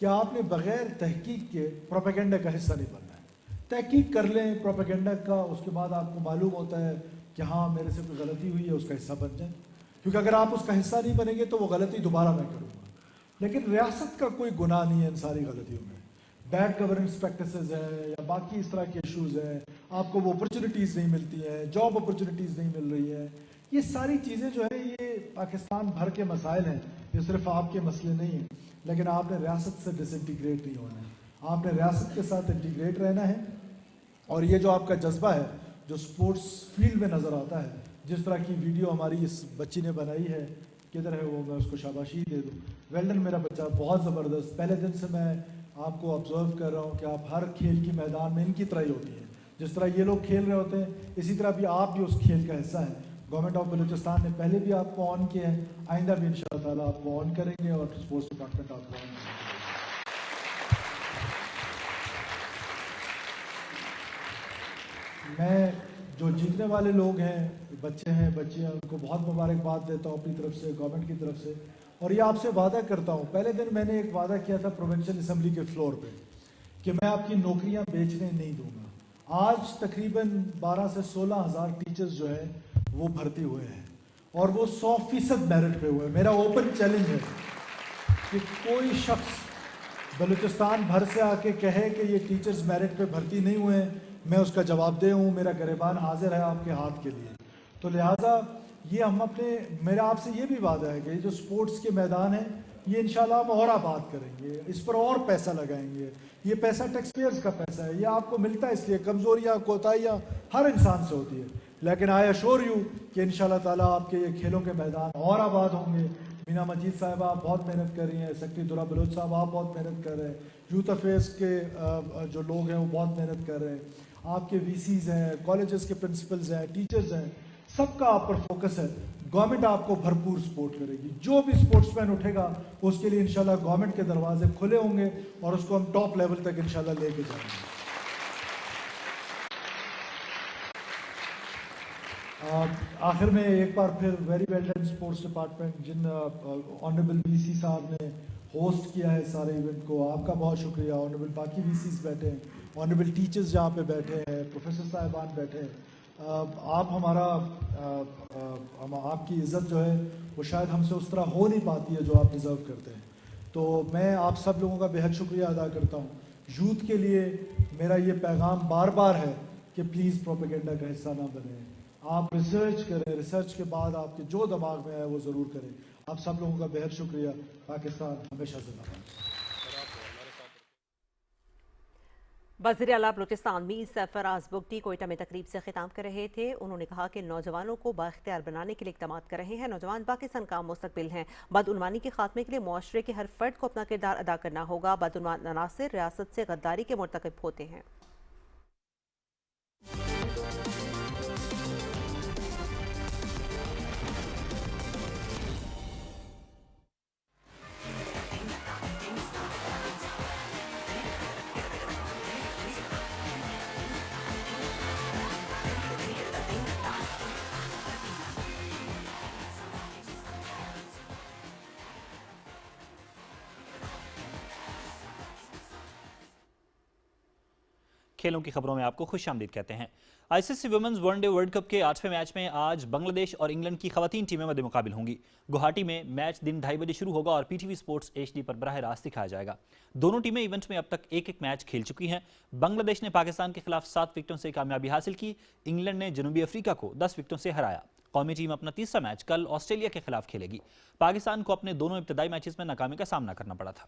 कि आपने बग़ैर तहकीक के प्रोपेगेंडा का हिस्सा नहीं बनना है। तहकीक कर लें प्रोपेगेंडा का, उसके बाद आपको मालूम होता है कि हाँ मेरे से कोई गलती हुई है, उसका हिस्सा बन जाए। क्योंकि अगर आप उसका हिस्सा नहीं बनेंगे तो वो गलती दोबारा मैं करूँगा। लेकिन रियासत का कोई गुनाह नहीं है इन सारी गलतियों में। बैड गवर्नेंस प्रैक्टिसेस हैं या बाकी इस तरह के इशूज़ हैं, आपको वो अपॉर्चुनिटीज़ नहीं मिलती हैं, जॉब अपॉर्चुनिटीज़ नहीं मिल रही है, ये सारी चीज़ें जो है ये पाकिस्तान भर के मसाइल हैं। ये सिर्फ आपके मसले नहीं हैं, लेकिन आपने रियासत से डिसइंटीग्रेट नहीं होना है, आपने रियासत के साथ इंटीग्रेट रहना है। और ये जो आपका जज्बा है जो स्पोर्ट्स फील्ड में नज़र आता है, जिस तरह की वीडियो हमारी इस बच्ची ने बनाई है, किधर है वो, मैं उसको शाबाशी दे दूँ। वेल्डन मेरा बच्चा, बहुत ज़बरदस्त। पहले दिन से मैं आपको ऑब्जर्व कर रहा हूँ कि आप हर खेल की मैदान में इनकी तरह ही होती है। जिस तरह ये लोग खेल रहे होते हैं इसी तरह भी आप भी उस खेल का हिस्सा है। गवर्नमेंट ऑफ बलूचिस्तान ने पहले भी आपको ऑन किया है, आइंदा भी इंशाअल्लाह ताला आपको ऑन करेंगे और स्पोर्ट्स डिपार्टमेंट आपको ऑन करेंगे। मैं जो जीतने वाले लोग हैं, बच्चे हैं, बच्चियाँ, उनको बहुत मुबारकबाद देता हूँ अपनी तरफ से, गवर्नमेंट की तरफ से। और ये आपसे वादा करता हूँ, पहले दिन मैंने एक वादा किया था प्रोविंशियल असम्बली के फ्लोर पे कि मैं आपकी नौकरियाँ बेचने नहीं दूंगा। आज तकरीबन 12 से 16 हज़ार टीचर्स जो है वो भर्ती हुए हैं और वो 100% मेरिट पे हुए। मेरा ओपन चैलेंज है कि कोई शख्स बलूचिस्तान भर से आके कहे कि ये टीचर्स मेरिट पे भर्ती नहीं हुए हैं, मैं उसका जवाब दे हूँ। मेरा गिरबान हाजिर है आपके हाथ के लिए। तो लिहाजा ये हम अपने, मेरा आपसे ये भी वादा है कि जो स्पोर्ट्स के मैदान है یہ انشاءاللہ ہم اور آباد کریں گے, اس پر اور پیسہ لگائیں گے. یہ پیسہ ٹیکس پیئرز کا پیسہ ہے, یہ آپ کو ملتا ہے, اس لیے کمزوریاں کوتاہیاں ہر انسان سے ہوتی ہے, لیکن آئی ایشور یو کہ انشاءاللہ تعالیٰ آپ کے یہ کھیلوں کے میدان اور آباد ہوں گے. مینا مجید صاحبہ آپ بہت محنت کر رہی ہیں, سیکٹری درا بلوچ صاحب آپ بہت محنت کر رہے ہیں, یوتھ افیئرس کے جو لوگ ہیں وہ بہت محنت کر رہے ہیں, آپ کے وی سیز ہیں, کالجز کے پرنسپلز ہیں, ٹیچرز ہیں, سب کا آپ پر فوکس ہے. گورنمنٹ آپ کو بھرپور سپورٹ کرے گی. جو بھی سپورٹس مین اٹھے گا اس کے لیے انشاءاللہ گورنمنٹ کے دروازے کھلے ہوں گے اور اس کو ہم ٹاپ لیول تک انشاءاللہ لے کے جائیں گے. آخر میں ایک بار پھر very well done sports department, جن آنریبل وی سی صاحب نے ہوسٹ کیا ہے سارے ایونٹ کو, آپ کا بہت شکریہ. آنریبل باقی وی سیز بیٹھے ہیں, آنریبل ٹیچرز جہاں پہ بیٹھے ہیں, پروفیسر صاحبان بیٹھے ہیں, آپ ہمارا آپ کی عزت جو ہے وہ شاید ہم سے اس طرح ہو نہیں پاتی ہے جو آپ ڈیزرو کرتے ہیں. تو میں آپ سب لوگوں کا بہت شکریہ ادا کرتا ہوں. یوتھ کے لیے میرا یہ پیغام بار بار ہے کہ پلیز پروپیگنڈا کا حصہ نہ بنیں. آپ ریسرچ کریں, ریسرچ کے بعد آپ کے جو دماغ میں ہے وہ ضرور کریں. آپ سب لوگوں کا بہت شکریہ. پاکستان ہمیشہ زندہ باد. وزیر اعلیٰ بلوچستان میر سرفراز بگٹی کوئٹہ میں تقریب سے خطاب کر رہے تھے. انہوں نے کہا کہ نوجوانوں کو بااختیار بنانے کے لیے اقدامات کر رہے ہیں. نوجوان پاکستان کا مستقبل ہیں. بدعنوانی کے خاتمے کے لیے معاشرے کے ہر فرد کو اپنا کردار ادا کرنا ہوگا. بدعنوان عناصر ریاست سے غداری کے مرتکب ہوتے ہیں. کھیلوں کی خبروں میں آپ کو خوش آمدید کہتے ہیں. I C C women's one day world cup کے 8ویں میچ میں آج بنگلہ دیش اور انگلینڈ کی خواتین ٹیمیں مد مقابل ہوں گی. گوہاٹی میں میچ دن 2:30 بجے شروع ہوگا اور P T V sports H D پر براہ راست دکھایا جائے گا. دونوں ٹیمیں ایونٹ میں اب تک ایک میچ کھیل چکی ہیں. بنگلہ دیش نے پاکستان کے خلاف 7 وکٹوں سے کامیابی حاصل کی. انگلینڈ نے جنوبی افریقہ کو 10 وکٹوں سے ہرایا. قومی ٹیم اپنا تیسرا میچ کل آسٹریلیا کے خلاف کھیلے گی. پاکستان کو اپنے دونوں ابتدائی میچز میں ناکامی کا سامنا کرنا پڑا تھا.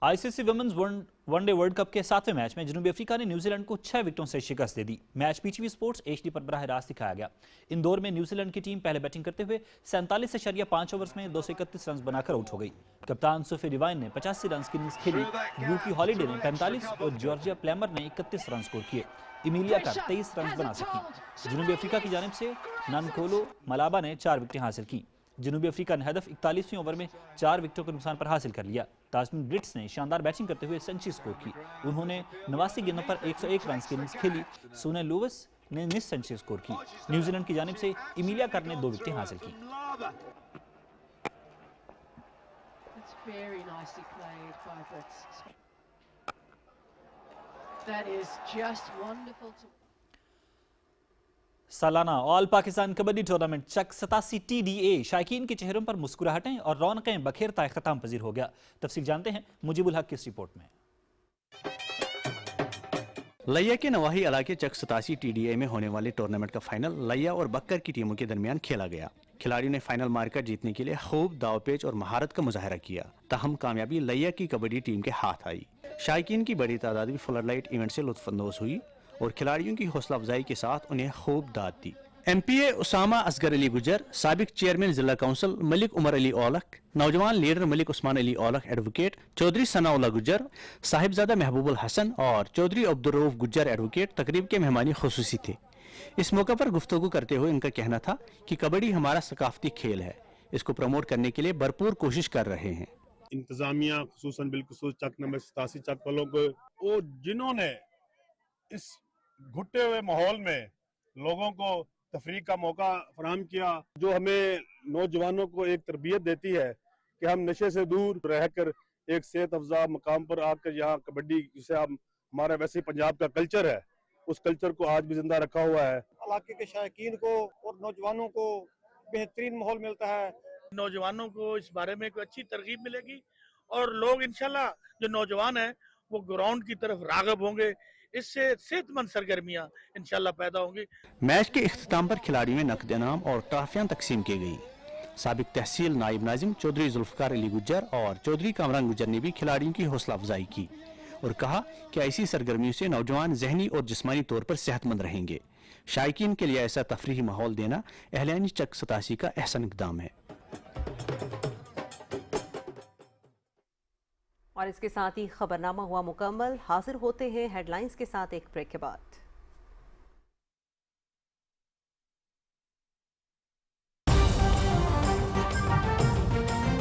I C C women's one day world cup کے 7ویں میچ میں جنوبی افریقہ نے نیوزی لینڈ کو 6 وکٹوں سے شکست دے دی. Match P T V sports H D پر براہ راست دکھایا گیا. اندور میں نیوزی لینڈ کی ٹیم پہلے بیٹنگ کرتے ہوئے 47.5 اوورز میں 231 رنز بنا کر آؤٹ ہو گئی. کپتان سوفی ڈیوائن نے 85 رنز کی اننگز کھیلی. یوکی ہالیڈے نے 45 اور جارجیا پلیمر نے 31 رن سکور کیے. ایمیلیا کا 23 رنز بنا سکی. جنوبی افریقہ کی جانب سے نانکولو ملابا نے 4 وکٹیں حاصل کی. جنوبی افریقہ نے ہدف 41ویں اوور میں 4 وکٹوں کے نقصان پر حاصل کر لیا. تاسمین برٹس نے شاندار بیٹنگ کرتے ہوئے سنچری سکور کی. انہوں نے 89 گیندوں پر 101 رنز کی اننگز کھیلی. سونے لوئس نے مس سنچری سکور کی. نیوزی لینڈ کی جانب سے ایمیلیا کر نے 2 وکٹیں حاصل کی. سالانہ آل پاکستان کبڈی ٹورنامنٹ چک 87 ٹی ڈی اے شائقین کے چہروں پر مسکراہٹیں اور رونقیں بکھیرتا اختتام پذیر ہو گیا. تفصیل جانتے ہیں مجیب الحق کی اس رپورٹ میں. لیا کے نواحی علاقے چک 87 ٹی ڈی اے میں ہونے والے ٹورنامنٹ کا فائنل لیا اور بکر کی ٹیموں کے درمیان کھیلا گیا. کھلاڑیوں نے فائنل مار کر جیتنے کے لیے خوب داو پیچ اور مہارت کا مظاہرہ کیا. تاہم کامیابی لیا کی کبڈی ٹیم کے ہاتھ آئی. شائقین کی بڑی تعداد بھی فلڈ لائٹ ایونٹ سے لطف اندوز ہوئی اور کھلاڑیوں کی حوصلہ افزائی کے ساتھ انہیں خوب داد دی. ایم پی اے اسامہ اصغر علی گجر، سابق چیئرمین ضلع کونسل ملک عمر علی اولکھ، نوجوان لیڈر ملک عثمان علی اولکھ ایڈوکیٹ، چودھری ثناء اللہ گجر، صاحبزادہ محبوب الحسن اور چودھری عبدالرؤف گجر ایڈوکیٹ تقریب کے مہمانی خصوصی تھے. اس موقع پر گفتگو کرتے ہوئے ان کا کہنا تھا کہ کبڈی ہمارا ثقافتی کھیل ہے. اس کو پروموٹ کرنے کے لیے بھرپور کوشش کر رہے ہیں. انتظامیہ خصوصاً بالخصوص چک نمبر 87 چک والوں کو وہ جنہوں نے اس گھٹے ہوئے ماحول میں لوگوں کو تفریح کا موقع فراہم کیا، جو ہمیں نوجوانوں کو ایک تربیت دیتی ہے کہ ہم نشے سے دور رہ کر ایک صحت افزا مقام پر آ کر یہاں کبڈی جسے ہمارا ویسے پنجاب کا کلچر ہے، اس کلچر کو آج بھی زندہ رکھا ہوا ہے. علاقے کے شائقین کو اور نوجوانوں کو بہترین ماحول ملتا ہے. نوجوانوں کو اس بارے میں کوئی اچھی ترغیب ملے گی اور لوگ انشاءاللہ جو نوجوان ہیں وہ گراؤنڈ کی طرف راغب ہوں گے. اس سے صحت مند سرگرمیاں انشاءاللہ پیدا ہوں گی. میچ کے اختتام پر کھلاڑیوں میں نقد انعام اور ٹرافیاں تقسیم کی گئی. साबिक तहसील नायब नाजिम चौधरी जुल्फकार अली गुज्जर और चौधरी कामरान गुज्जर ने भी खिलाड़ियों की हौसला अफजाई की और कहा कि ऐसी सरगर्मियों से नौजवान जहनी और जिस्मानी तौर पर सेहतमंद रहेंगे। शायकीन के लिए ऐसा तफरीही माहौल देना अहलियानी चक 87 का अहसन इक़दाम है। और इसके साथ ही खबरनामा हुआ मुकम्मल। हाजिर होते हैं हेडलाइंस के साथ एक ब्रेक के बाद।